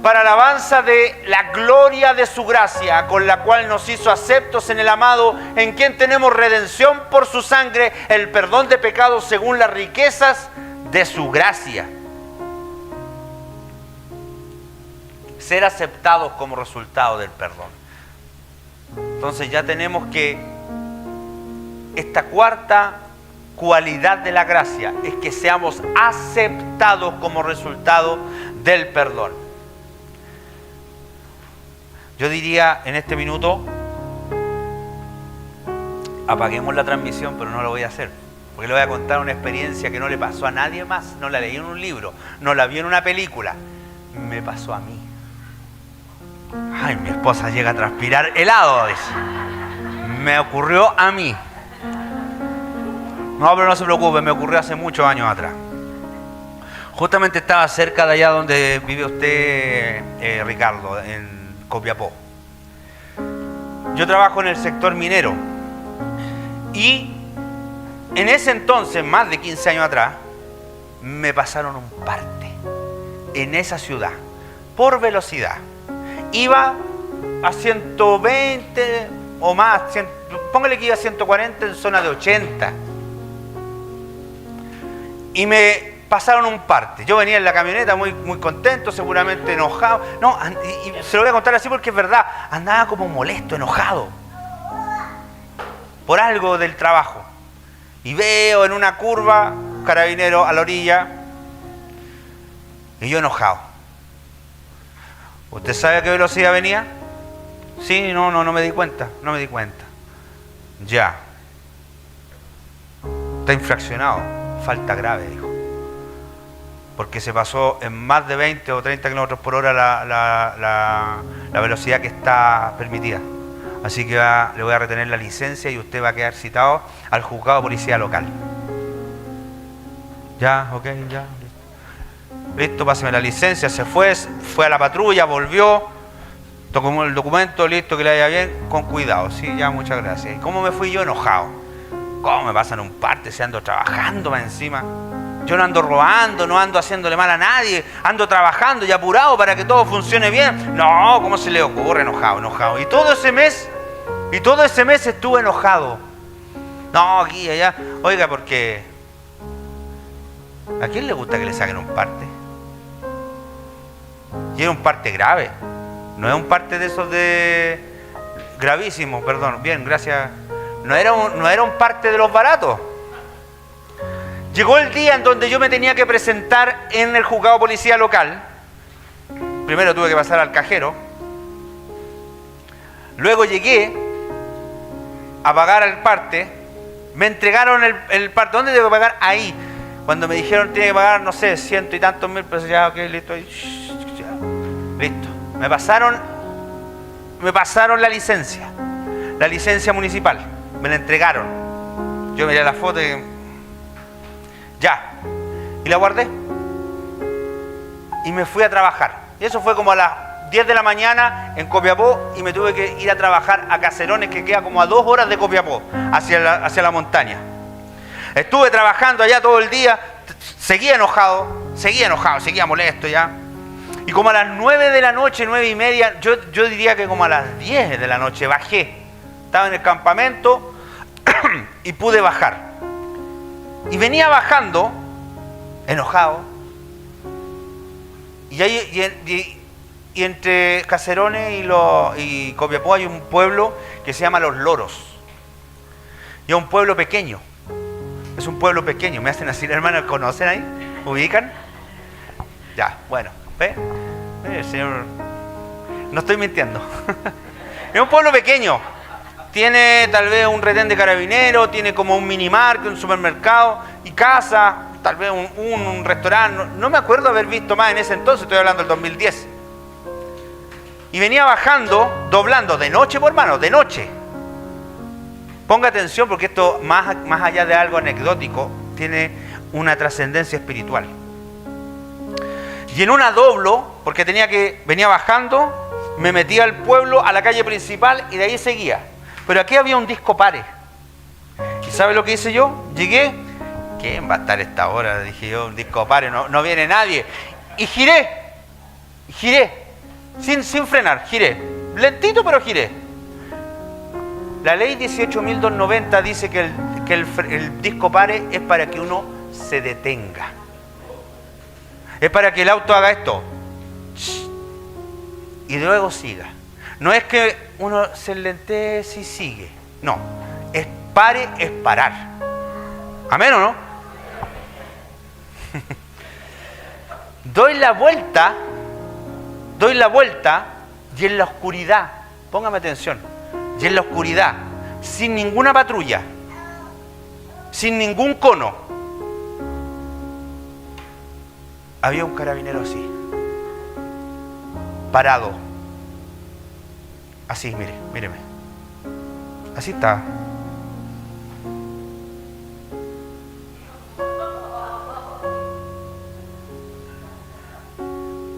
Para alabanza de la gloria de su gracia, con la cual nos hizo aceptos en el amado, en quien tenemos redención por su sangre, el perdón de pecados según las riquezas de su gracia. Ser aceptados como resultado del perdón. Entonces ya tenemos que esta cuarta cualidad de la gracia es que seamos aceptados como resultado del perdón. Yo diría en este minuto, apaguemos la transmisión, pero no lo voy a hacer, porque le voy a contar una experiencia que no le pasó a nadie más, no la leí en un libro, no la vi en una película, me pasó a mí. Ay, mi esposa llega a transpirar helado, dice. Me ocurrió a mí. No, pero no se preocupe, me ocurrió hace muchos años atrás. Justamente estaba cerca de allá donde vive usted, Ricardo, en Copiapó. Yo trabajo en el sector minero. Y en ese entonces, más de 15 años atrás, me pasaron un parte en esa ciudad, por velocidad. Iba a 120 o más, póngale que iba a 140 en zona de 80. Y me pasaron un parte. Yo venía en la camioneta muy contento, seguramente enojado. No, y se lo voy a contar así porque es verdad. Andaba como molesto, enojado. Por algo del trabajo. Y veo en una curva, carabinero a la orilla. Y yo enojado. ¿Usted sabe a qué velocidad venía? Sí, no me di cuenta, no me di cuenta. Ya. Está infraccionado, falta grave, dijo. Porque se pasó en más de 20 o 30 kilómetros por hora la velocidad que está permitida. Así que le voy a retener la licencia y usted va a quedar citado al juzgado de policía local. Ya, ok, ya. Listo, páseme la licencia, se fue a la patrulla, volvió, tocó el documento, listo, que le vaya bien, con cuidado, sí, ya, muchas gracias. ¿Y cómo me fui yo? Enojado. ¿Cómo me pasan un parte si ando trabajando más encima? Yo no ando robando, no ando haciéndole mal a nadie, ando trabajando y apurado para que todo funcione bien. No, ¿cómo se le ocurre? Enojado. Y todo ese mes estuve enojado. No, aquí, allá. Oiga, porque ¿a quién le gusta que le saquen un parte? Y era un parte grave. No es un parte de esos de gravísimo, perdón. Bien, gracias. No era un parte de los baratos. Llegó el día en donde yo me tenía que presentar en el juzgado de policía local. Primero tuve que pasar al cajero. Luego llegué a pagar el parte. Me entregaron el parte. ¿Dónde tengo que pagar? Ahí. Cuando me dijeron tiene que pagar, no sé, 100 y tantos mil pesos, ya, ok, listo. Listo. Me pasaron la licencia municipal. Me la entregaron. Yo miré la foto y ya. Y la guardé. Y me fui a trabajar. Y eso fue como a las 10 de la mañana en Copiapó y me tuve que ir a trabajar a Caserones, que queda como a 2 horas de Copiapó, hacia la montaña. Estuve trabajando allá todo el día, seguía enojado, seguía molesto ya. Y como a las 9 de la noche, 9:30, yo diría que como a las 10 de la noche bajé. Estaba en el campamento y pude bajar. Y venía bajando, enojado. Y entre Caserones y Copiapó hay un pueblo que se llama Los Loros. Y es un pueblo pequeño. Es un pueblo pequeño. Me hacen así, hermanos, ¿conocen ahí? ¿Ubican? Ya, bueno. ¿Ve? Señor, no estoy mintiendo. Es un pueblo pequeño. Tiene tal vez un retén de carabineros, tiene como un minimarket, un supermercado y casa, tal vez un restaurante. No me acuerdo haber visto más en ese entonces, estoy hablando del 2010. Y venía bajando, doblando, de noche, por hermano, de noche. Ponga atención porque esto, más allá de algo anecdótico, tiene una trascendencia espiritual. Y en una doblo, porque venía bajando, me metí al pueblo, a la calle principal y de ahí seguía. Pero aquí había un disco pare. ¿Y sabe lo que hice yo? Llegué, ¿quién va a estar a esta hora? Dije yo, un disco pare, no viene nadie. Y giré, sin frenar, giré. Lentito, pero giré. La ley 18.290 dice que el disco pare es para que uno se detenga. Es para que el auto haga esto y luego siga. No es que uno se enlentece y sigue. No, es parar. ¿Amén o no? Doy la vuelta y en la oscuridad, póngame atención, y en la oscuridad, sin ninguna patrulla, sin ningún cono, había un carabinero así, parado. Así, míreme. Así está.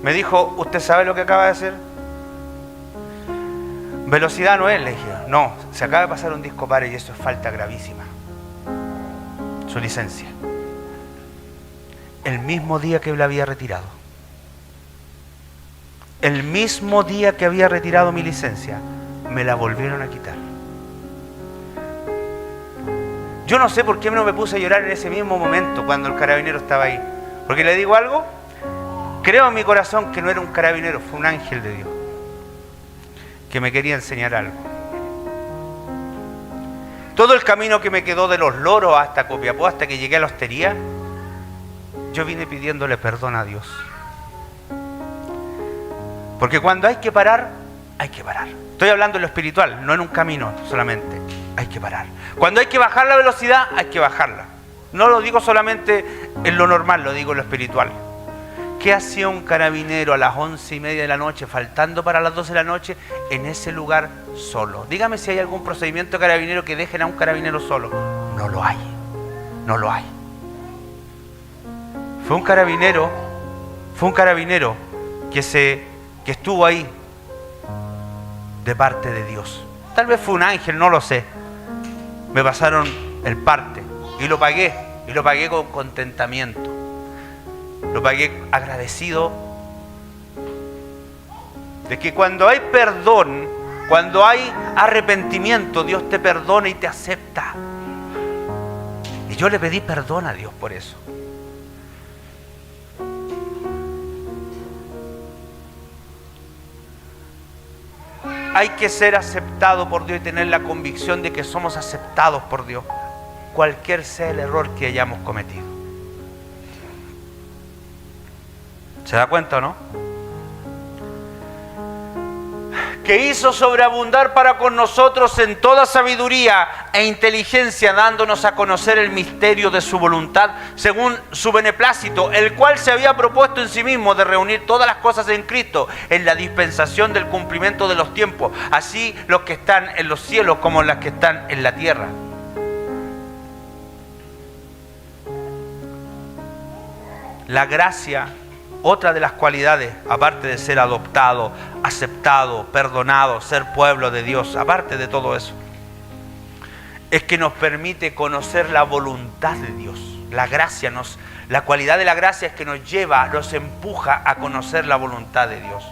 Me dijo, ¿usted sabe lo que acaba de hacer? Velocidad no es, le dije. No, se acaba de pasar un disco pare y eso es falta gravísima. Su licencia. El mismo día que la había retirado. El mismo día que había retirado mi licencia, me la volvieron a quitar. Yo no sé por qué no me puse a llorar en ese mismo momento cuando el carabinero estaba ahí. Porque le digo algo, creo en mi corazón que no era un carabinero, fue un ángel de Dios que me quería enseñar algo. Todo el camino que me quedó de Los Loros hasta Copiapó, hasta que llegué a la hostería, yo vine pidiéndole perdón a Dios. Porque cuando hay que parar, hay que parar. Estoy hablando en lo espiritual, no en un camino solamente. Hay que parar. Cuando hay que bajar la velocidad, hay que bajarla. No lo digo solamente en lo normal, lo digo en lo espiritual. ¿Qué hacía un carabinero a las 11:30 de la noche, faltando para las 12 de la noche, en ese lugar solo? Dígame si hay algún procedimiento carabinero que dejen a un carabinero solo. No lo hay. No lo hay. Fue un carabinero que estuvo ahí de parte de Dios. Tal vez fue un ángel, no lo sé. Me pasaron el parte y lo pagué con contentamiento. Lo pagué agradecido de que cuando hay perdón, cuando hay arrepentimiento, Dios te perdona y te acepta. Y yo le pedí perdón a Dios por eso. Hay que ser aceptado por Dios y tener la convicción de que somos aceptados por Dios, cualquier sea el error que hayamos cometido. ¿Se da cuenta o no? Que hizo sobreabundar para con nosotros en toda sabiduría e inteligencia, dándonos a conocer el misterio de su voluntad, según su beneplácito, el cual se había propuesto en sí mismo de reunir todas las cosas en Cristo, en la dispensación del cumplimiento de los tiempos, así los que están en los cielos como las que están en la tierra. La gracia Otra de las cualidades, aparte de ser adoptado, aceptado, perdonado, ser pueblo de Dios, aparte de todo eso, es que nos permite conocer la voluntad de Dios. La cualidad de la gracia es que nos lleva, nos empuja a conocer la voluntad de Dios.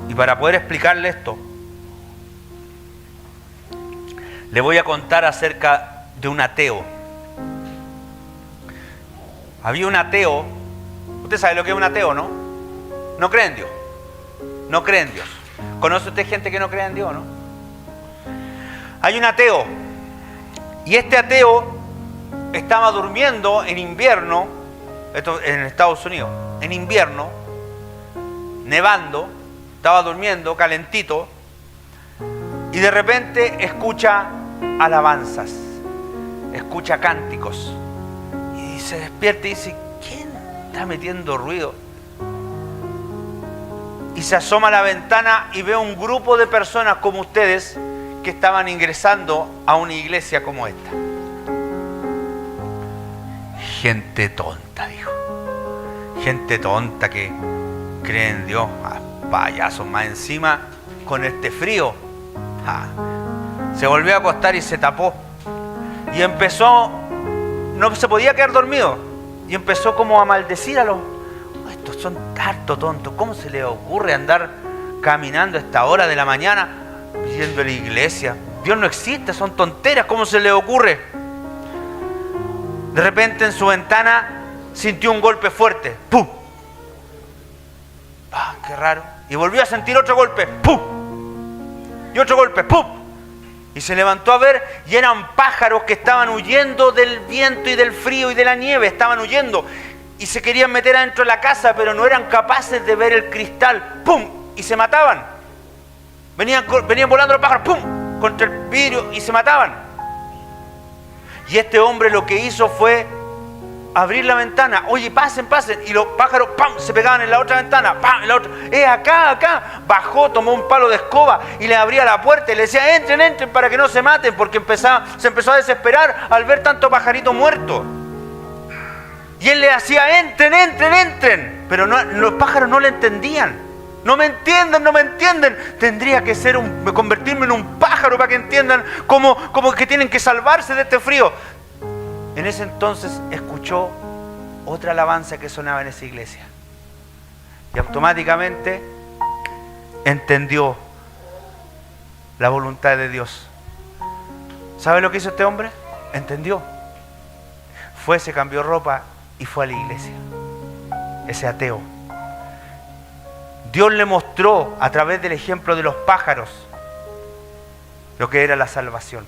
Y para poder explicarle esto, le voy a contar acerca de un ateo. Había un ateo. Usted sabe lo que es un ateo, ¿no? No cree en Dios. No cree en Dios. ¿Conoce usted gente que no cree en Dios, no? Hay un ateo. Y este ateo estaba durmiendo en invierno, esto en Estados Unidos, en invierno, nevando, estaba durmiendo calentito, y de repente escucha alabanzas, escucha cánticos. Y se despierta y dice, ¿quién está metiendo ruido? Y se asoma a la ventana y ve un grupo de personas como ustedes que estaban ingresando a una iglesia como esta. Gente tonta, dijo. Gente tonta que cree en Dios. Payasos más encima con este frío. Se volvió a acostar y se tapó. Y empezó, no se podía quedar dormido. Y empezó como a maldecir a los... Estos son harto tontos. ¿Cómo se les ocurre andar caminando a esta hora de la mañana yendo a la iglesia? Dios no existe, son tonteras. ¿Cómo se les ocurre? De repente en su ventana sintió un golpe fuerte. ¡Pum! Qué raro. Y volvió a sentir otro golpe. ¡Pum! Y otro golpe. ¡Pum! Y se levantó a ver y eran pájaros que estaban huyendo del viento y del frío y de la nieve. Estaban huyendo. Y se querían meter adentro de la casa, pero no eran capaces de ver el cristal. ¡Pum! Y se mataban. Venían volando los pájaros. ¡Pum! Contra el vidrio y se mataban. Y este hombre lo que hizo fue abrir la ventana. Oye, pasen, pasen. Y los pájaros, ¡pam!, se pegaban en la otra ventana. ¡Pam!, en la otra. Acá, acá. Bajó, tomó un palo de escoba y le abría la puerta y le decía, entren, entren para que no se maten, porque se empezó a desesperar al ver tanto pajarito muerto. Y él le hacía, entren, entren, entren. Pero los pájaros no le entendían. No me entienden, no me entienden. Tendría que convertirme en un pájaro para que entiendan cómo que tienen que salvarse de este frío. En ese entonces escuchó otra alabanza que sonaba en esa iglesia. Y automáticamente entendió la voluntad de Dios. ¿Sabe lo que hizo este hombre? Entendió. Se cambió ropa y fue a la iglesia. Ese ateo. Dios le mostró a través del ejemplo de los pájaros lo que era la salvación.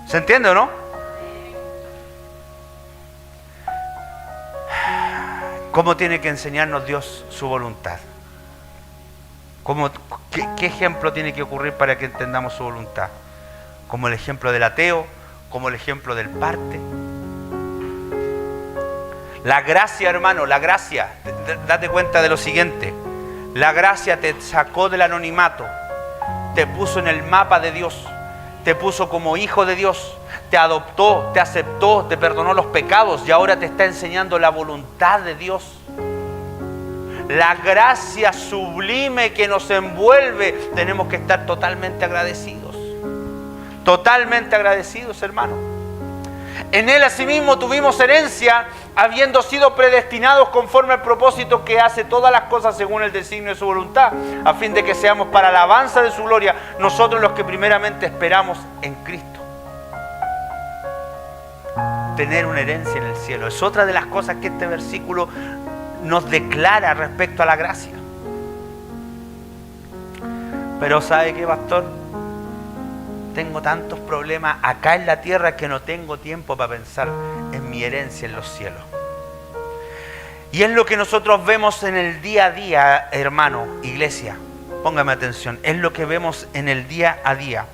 ¿Se entiende o no? ¿Cómo tiene que enseñarnos Dios su voluntad? ¿Qué ejemplo tiene que ocurrir para que entendamos su voluntad? Como el ejemplo del ateo, como el ejemplo del parte. La gracia, hermano, la gracia, date cuenta de lo siguiente. La gracia te sacó del anonimato, te puso en el mapa de Dios, te puso como hijo de Dios, te adoptó, te aceptó, te perdonó los pecados y ahora te está enseñando la voluntad de Dios. La gracia sublime que nos envuelve, tenemos que estar totalmente agradecidos. Totalmente agradecidos, hermano. En Él asimismo tuvimos herencia, habiendo sido predestinados conforme al propósito que hace todas las cosas según el designio de su voluntad, a fin de que seamos para alabanza de su gloria, nosotros los que primeramente esperamos en Cristo. Tener una herencia en el cielo es otra de las cosas que este versículo nos declara respecto a la gracia. Pero ¿sabe qué, pastor? Tengo tantos problemas acá en la tierra que no tengo tiempo para pensar en mi herencia en los cielos. Y es lo que nosotros vemos en el día a día, hermano, iglesia. Póngame atención, es lo que vemos en el día a día.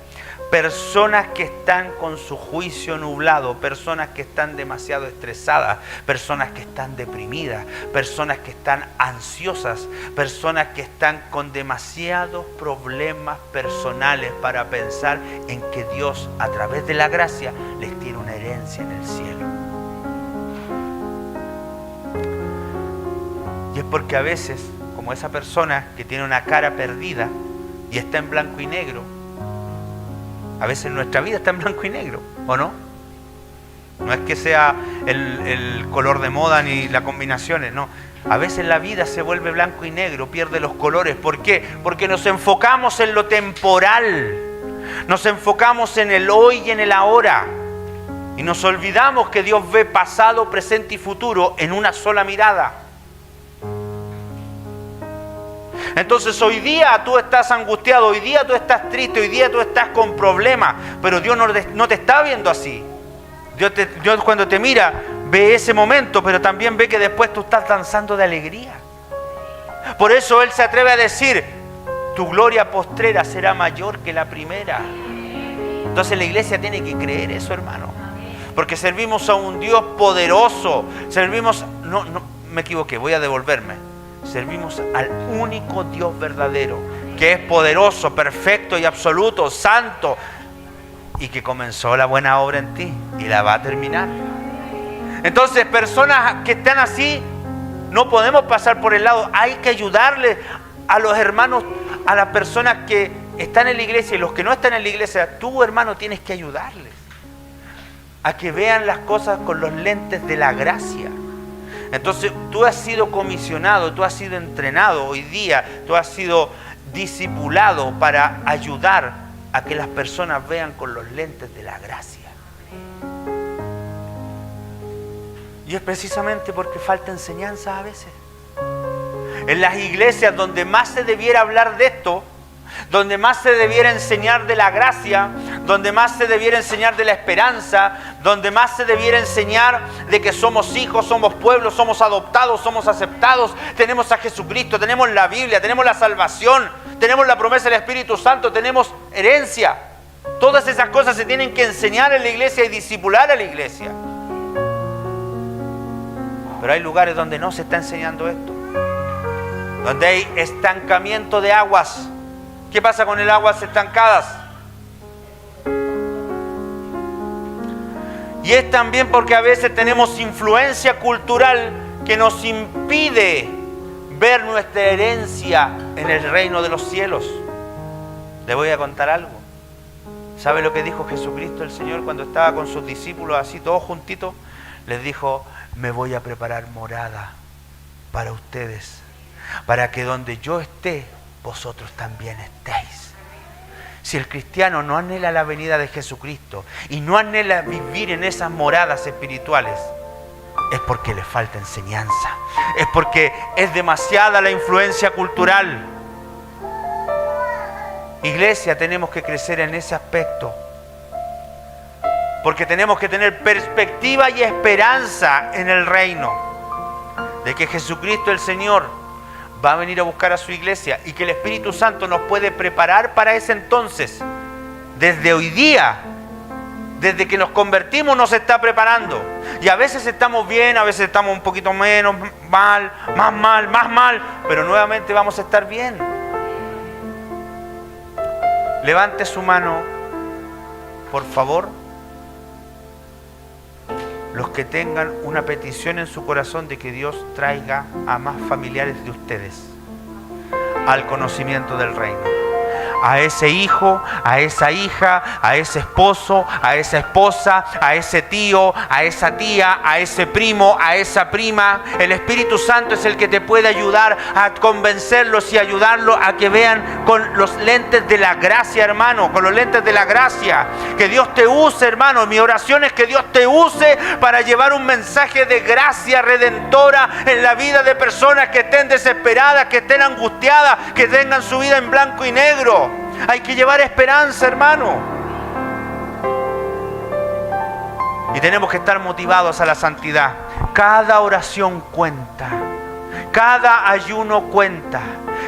Personas que están con su juicio nublado, personas que están demasiado estresadas, personas que están deprimidas, personas que están ansiosas, personas que están con demasiados problemas personales para pensar en que Dios, a través de la gracia, les tiene una herencia en el cielo. es porque a veces, como esa persona que tiene una cara perdida y está en blanco y negro, a veces nuestra vida está en blanco y negro, ¿o no? No es que sea el color de moda ni las combinaciones, no. A veces la vida se vuelve blanco y negro, pierde los colores. ¿Por qué? Porque nos enfocamos en lo temporal. Nos enfocamos en el hoy y en el ahora. Y nos olvidamos que Dios ve pasado, presente y futuro en una sola mirada. Entonces hoy día tú estás angustiado, hoy día tú estás triste, hoy día tú estás con problemas, pero Dios no te está viendo así. Dios cuando te mira ve ese momento, pero también ve que después tú estás danzando de alegría. Por eso Él se atreve a decir, tu gloria postrera será mayor que la primera. Entonces la iglesia tiene que creer eso, hermano, porque servimos a un Dios poderoso. No, me equivoqué, voy a devolverme. Servimos al único Dios verdadero, que es poderoso, perfecto y absoluto, santo, y que comenzó la buena obra en ti y la va a terminar. Entonces, personas que están así, no podemos pasar por el lado. Hay que ayudarles a los hermanos, a las personas que están en la iglesia y los que no están en la iglesia. Tú, hermano, tienes que ayudarles a que vean las cosas con los lentes de la gracia. Entonces, tú has sido comisionado, tú has sido entrenado hoy día, tú has sido discipulado para ayudar a que las personas vean con los lentes de la gracia. Y es precisamente porque falta enseñanza a veces. En las iglesias donde más se debiera hablar de esto, donde más se debiera enseñar de la gracia, donde más se debiera enseñar de la esperanza, donde más se debiera enseñar de que somos hijos, somos pueblo, somos adoptados, somos aceptados, tenemos a Jesucristo, tenemos la Biblia, tenemos la salvación, tenemos la promesa del Espíritu Santo, tenemos herencia. Todas esas cosas se tienen que enseñar en la iglesia y discipular a la iglesia. Pero hay lugares donde no se está enseñando esto, donde hay estancamiento de aguas. ¿Qué pasa con el aguas estancadas? Y es también porque a veces tenemos influencia cultural que nos impide ver nuestra herencia en el reino de los cielos. Le voy a contar algo. ¿Sabe lo que dijo Jesucristo el Señor cuando estaba con sus discípulos así todos juntitos? Les dijo, me voy a preparar morada para ustedes, para que donde yo esté, vosotros también estéis. Si el cristiano no anhela la venida de Jesucristo y no anhela vivir en esas moradas espirituales, es porque le falta enseñanza, es porque es demasiada la influencia cultural. Iglesia, tenemos que crecer en ese aspecto, porque tenemos que tener perspectiva y esperanza en el reino, de que Jesucristo el Señor va a venir a buscar a su iglesia y que el Espíritu Santo nos puede preparar para ese entonces. Desde hoy día, desde que nos convertimos nos está preparando. Y a veces estamos bien, a veces estamos un poquito menos, mal, más mal, pero nuevamente vamos a estar bien. Levante su mano, por favor, los que tengan una petición en su corazón de que Dios traiga a más familiares de ustedes al conocimiento del reino. A ese hijo, a esa hija, a ese esposo, a esa esposa, a ese tío, a esa tía, a ese primo, a esa prima. El Espíritu Santo es el que te puede ayudar a convencerlos y ayudarlos a que vean con los lentes de la gracia, hermano, con los lentes de la gracia. Que Dios te use, hermano. Mi oración es que Dios te use para llevar un mensaje de gracia redentora en la vida de personas que estén desesperadas, que estén angustiadas, que tengan su vida en blanco y negro. Hay que llevar esperanza, hermano. Y tenemos que estar motivados a la santidad. Cada oración cuenta. Cada ayuno cuenta.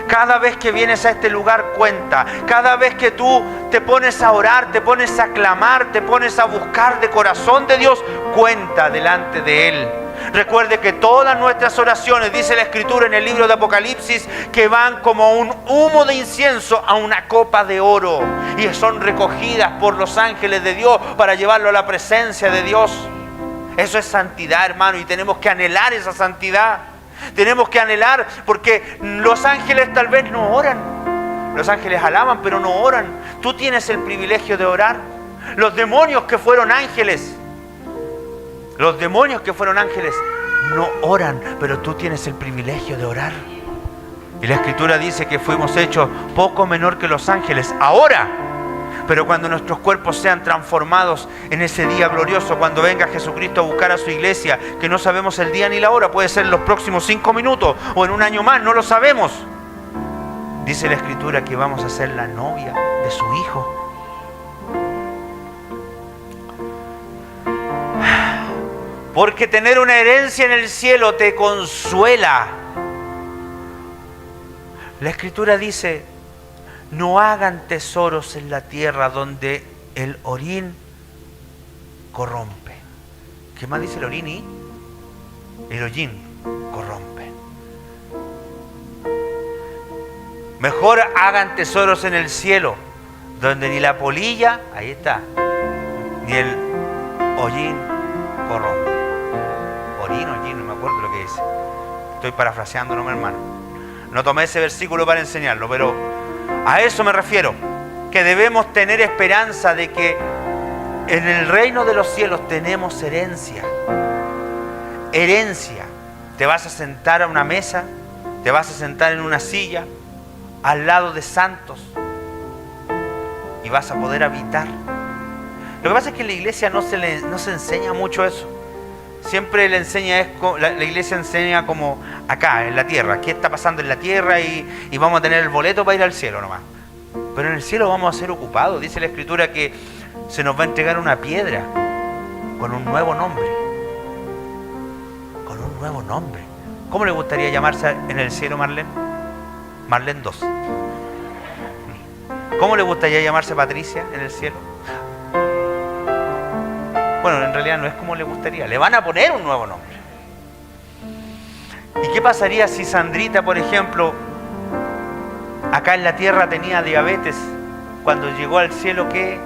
Cada vez que vienes a este lugar cuenta. Cada vez que tú te pones a orar, te pones a clamar, te pones a buscar de corazón de Dios, cuenta delante de Él. Recuerde que todas nuestras oraciones, dice la Escritura en el libro de Apocalipsis, que van como un humo de incienso a una copa de oro y son recogidas por los ángeles de Dios para llevarlo a la presencia de Dios. Eso es santidad, hermano, y tenemos que anhelar esa santidad. Tenemos que anhelar, porque los ángeles tal vez no oran. Los ángeles alaban, pero no oran. Tú tienes el privilegio de orar. Los demonios que fueron ángeles no oran, pero tú tienes el privilegio de orar. Y la Escritura dice que fuimos hechos poco menor que los ángeles ahora. Pero cuando nuestros cuerpos sean transformados en ese día glorioso, cuando venga Jesucristo a buscar a su iglesia, que no sabemos el día ni la hora, puede ser en los próximos 5 minutos o en un año más, no lo sabemos. Dice la Escritura que vamos a ser la novia de su Hijo. Porque tener una herencia en el cielo te consuela. La Escritura dice: no hagan tesoros en la tierra donde el orín corrompe. ¿Qué más dice el orín y? El hollín corrompe. Mejor hagan tesoros en el cielo, donde ni la polilla, ahí está, ni el hollín corrompe. Hollín, no me acuerdo lo que dice. Estoy parafraseando, no, mi hermano. No tomé ese versículo para enseñarlo, pero a eso me refiero, que debemos tener esperanza de que en el reino de los cielos tenemos herencia. Herencia. Te vas a sentar a una mesa, te vas a sentar en una silla, al lado de santos, y vas a poder habitar. Lo que pasa es que en la iglesia no se enseña mucho eso. Siempre la iglesia enseña como acá, en la tierra. ¿Qué está pasando en la tierra? Y vamos a tener el boleto para ir al cielo nomás. Pero en el cielo vamos a ser ocupados. Dice la Escritura que se nos va a entregar una piedra con un nuevo nombre. Con un nuevo nombre. ¿Cómo le gustaría llamarse en el cielo, Marlene? Marlene 2. ¿Cómo le gustaría llamarse Patricia en el cielo? Bueno, en realidad no es como le gustaría. Le van a poner un nuevo nombre. ¿Y qué pasaría si Sandrita, por ejemplo, acá en la tierra tenía diabetes? Cuando llegó al cielo, ¿qué?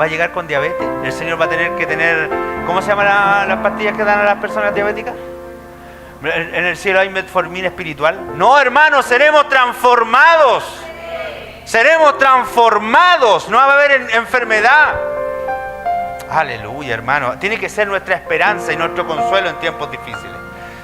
¿Va a llegar con diabetes? ¿El Señor va a tener que tener... ¿Cómo se llaman las pastillas que dan a las personas diabéticas? ¿En el cielo hay metformina espiritual? No, hermanos, seremos transformados. Seremos transformados. No va a haber enfermedad. Aleluya, hermano. Tiene que ser nuestra esperanza y nuestro consuelo en tiempos difíciles.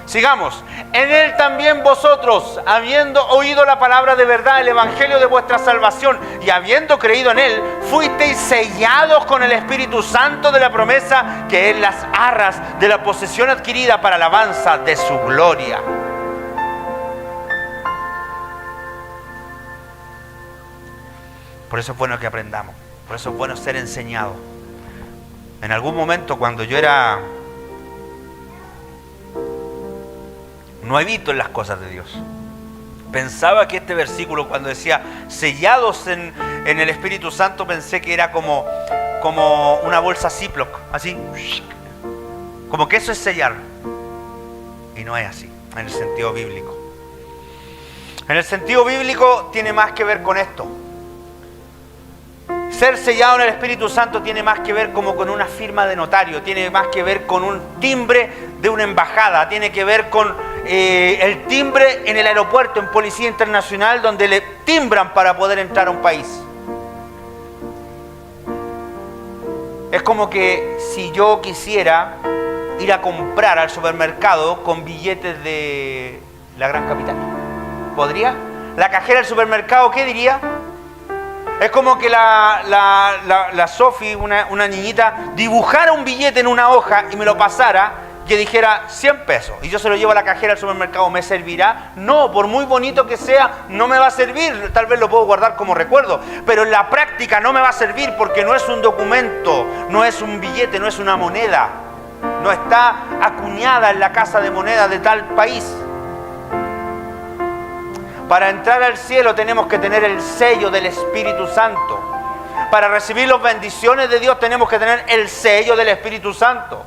Sigamos. En Él también vosotros, habiendo oído la palabra de verdad, el evangelio de vuestra salvación, y habiendo creído en Él, fuisteis sellados con el Espíritu Santo de la promesa, que es las arras de la posesión adquirida para alabanza de su gloria. Por eso es bueno que aprendamos. Por eso es bueno ser enseñados. En algún momento, cuando yo era nuevito en las cosas de Dios, pensaba que este versículo, cuando decía sellados en el Espíritu Santo, pensé que era como una bolsa Ziploc, así, como que eso es sellar. Y no es así, en el sentido bíblico. En el sentido bíblico tiene más que ver con esto. Ser sellado en el Espíritu Santo tiene más que ver como con una firma de notario, tiene más que ver con un timbre de una embajada, tiene que ver con el timbre en el aeropuerto, en Policía Internacional, donde le timbran para poder entrar a un país. Es como que si yo quisiera ir a comprar al supermercado con billetes de la gran capital, ¿podría? La cajera del supermercado, ¿qué diría? Es como que la Sofi, una niñita, dibujara un billete en una hoja y me lo pasara, que dijera 100 pesos, y yo se lo llevo a la cajera del supermercado. ¿Me servirá? No, por muy bonito que sea, no me va a servir. Tal vez lo puedo guardar como recuerdo, pero en la práctica no me va a servir, porque no es un documento, no es un billete, no es una moneda, no está acuñada en la casa de moneda de tal país. Para entrar al cielo tenemos que tener el sello del Espíritu Santo. Para recibir las bendiciones de Dios tenemos que tener el sello del Espíritu Santo.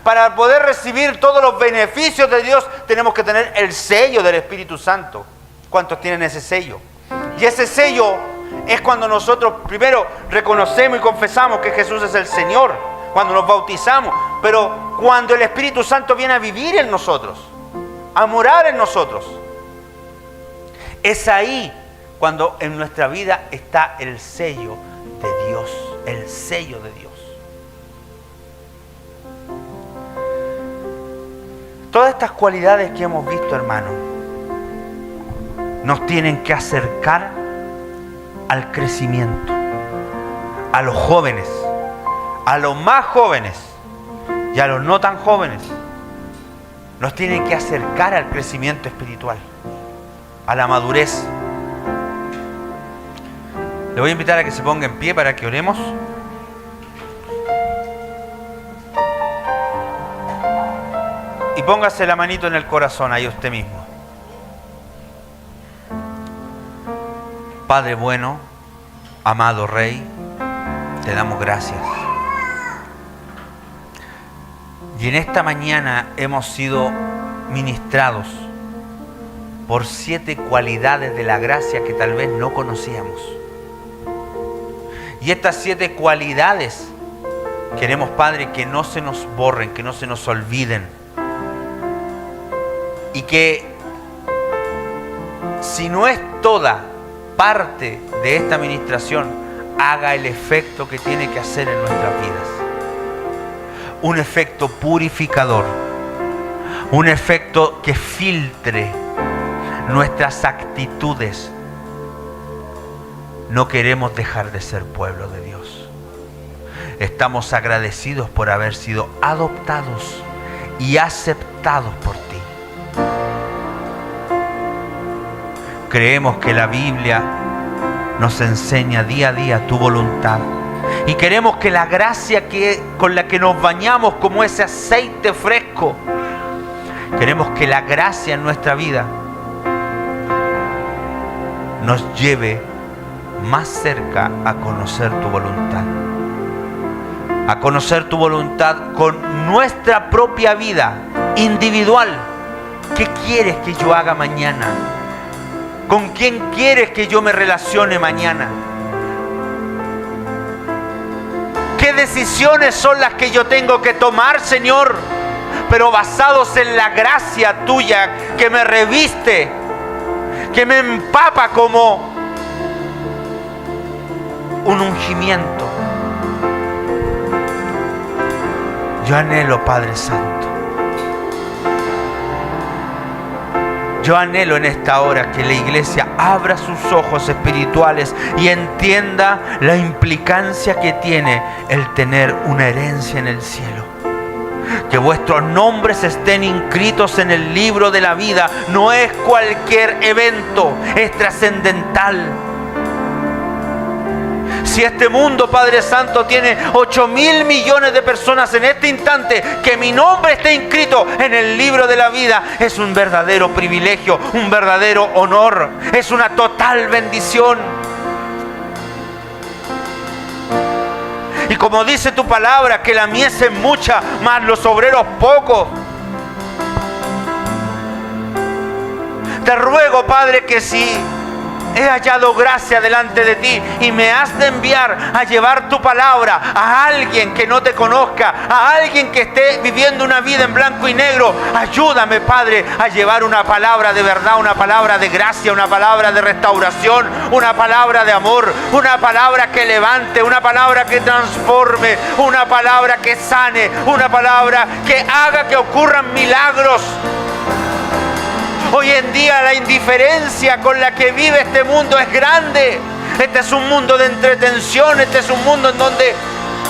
Para poder recibir todos los beneficios de Dios tenemos que tener el sello del Espíritu Santo. ¿Cuántos tienen ese sello? Y ese sello es cuando nosotros primero reconocemos y confesamos que Jesús es el Señor, cuando nos bautizamos, pero cuando el Espíritu Santo viene a vivir en nosotros. a morar en nosotros. Es ahí cuando en nuestra vida está el sello de Dios, el sello de Dios. Todas estas cualidades que hemos visto, hermano, nos tienen que acercar al crecimiento, a los jóvenes, a los más jóvenes y a los no tan jóvenes. Nos tienen que acercar al crecimiento espiritual, a la madurez. Le voy a invitar a que se ponga en pie para que oremos. Y póngase la manito en el corazón ahí usted mismo. Padre bueno, amado Rey, te damos gracias. Y en esta mañana hemos sido ministrados por 7 cualidades de la gracia que tal vez no conocíamos. Y estas 7 cualidades queremos, Padre, que no se nos borren, que no se nos olviden. Y que si no es toda parte de esta administración, haga el efecto que tiene que hacer en nuestras vidas. Un efecto purificador, un efecto que filtre nuestras actitudes. No queremos dejar de ser pueblo de Dios. Estamos agradecidos por haber sido adoptados y aceptados por ti. Creemos que la Biblia nos enseña día a día tu voluntad. Y queremos que la gracia con la que nos bañamos como ese aceite fresco, queremos que la gracia en nuestra vida nos lleve más cerca a conocer tu voluntad. A conocer tu voluntad con nuestra propia vida individual. ¿Qué quieres que yo haga mañana? ¿Con quién quieres que yo me relacione mañana? ¿Qué decisiones son las que yo tengo que tomar, Señor? Pero basados en la gracia tuya que me reviste, que me empapa como un ungimiento. Yo anhelo, Padre Santo. Yo anhelo en esta hora que la iglesia abra sus ojos espirituales y entienda la implicancia que tiene el tener una herencia en el cielo. Que vuestros nombres estén inscritos en el libro de la vida. No es cualquier evento, es trascendental. Si este mundo, Padre Santo, tiene 8.000 millones de personas en este instante, que mi nombre esté inscrito en el libro de la vida, es un verdadero privilegio, un verdadero honor, es una total bendición. Y como dice tu palabra, que la mies es mucha, mas los obreros pocos. Te ruego, Padre, que si he hallado gracia delante de ti y me has de enviar a llevar tu palabra a alguien que no te conozca, a alguien que esté viviendo una vida en blanco y negro, ayúdame, Padre, a llevar una palabra de verdad, una palabra de gracia, una palabra de restauración, una palabra de amor, una palabra que levante, una palabra que transforme, una palabra que sane, una palabra que haga que ocurran milagros. Hoy en día la indiferencia con la que vive este mundo es grande. Este es un mundo de entretención, este es un mundo en donde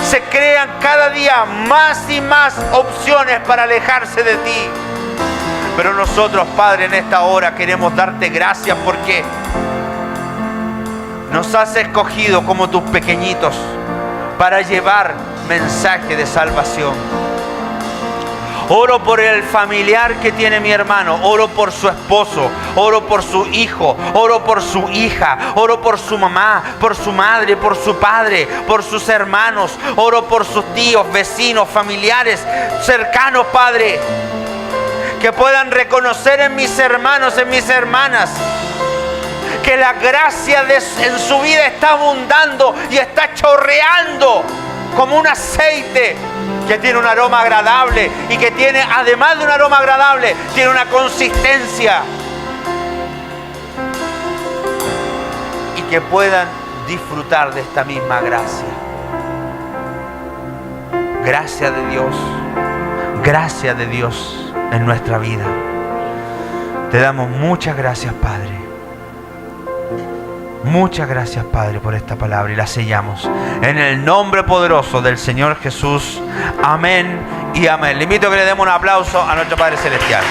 se crean cada día más y más opciones para alejarse de ti. Pero nosotros, Padre, en esta hora queremos darte gracias porque nos has escogido como tus pequeñitos para llevar mensaje de salvación. Oro por el familiar que tiene mi hermano, oro por su esposo, oro por su hijo, oro por su hija, oro por su mamá, por su madre, por su padre, por sus hermanos, oro por sus tíos, vecinos, familiares, cercanos, Padre, que puedan reconocer en mis hermanos, en mis hermanas, que la gracia en su vida está abundando y está chorreando como un aceite que tiene un aroma agradable y que tiene, además de un aroma agradable, tiene una consistencia. Y que puedan disfrutar de esta misma gracia. Gracia de Dios en nuestra vida. Te damos muchas gracias, Padre. Muchas gracias, Padre, por esta palabra y la sellamos en el nombre poderoso del Señor Jesús. Amén y amén. Le invito a que le demos un aplauso a nuestro Padre Celestial.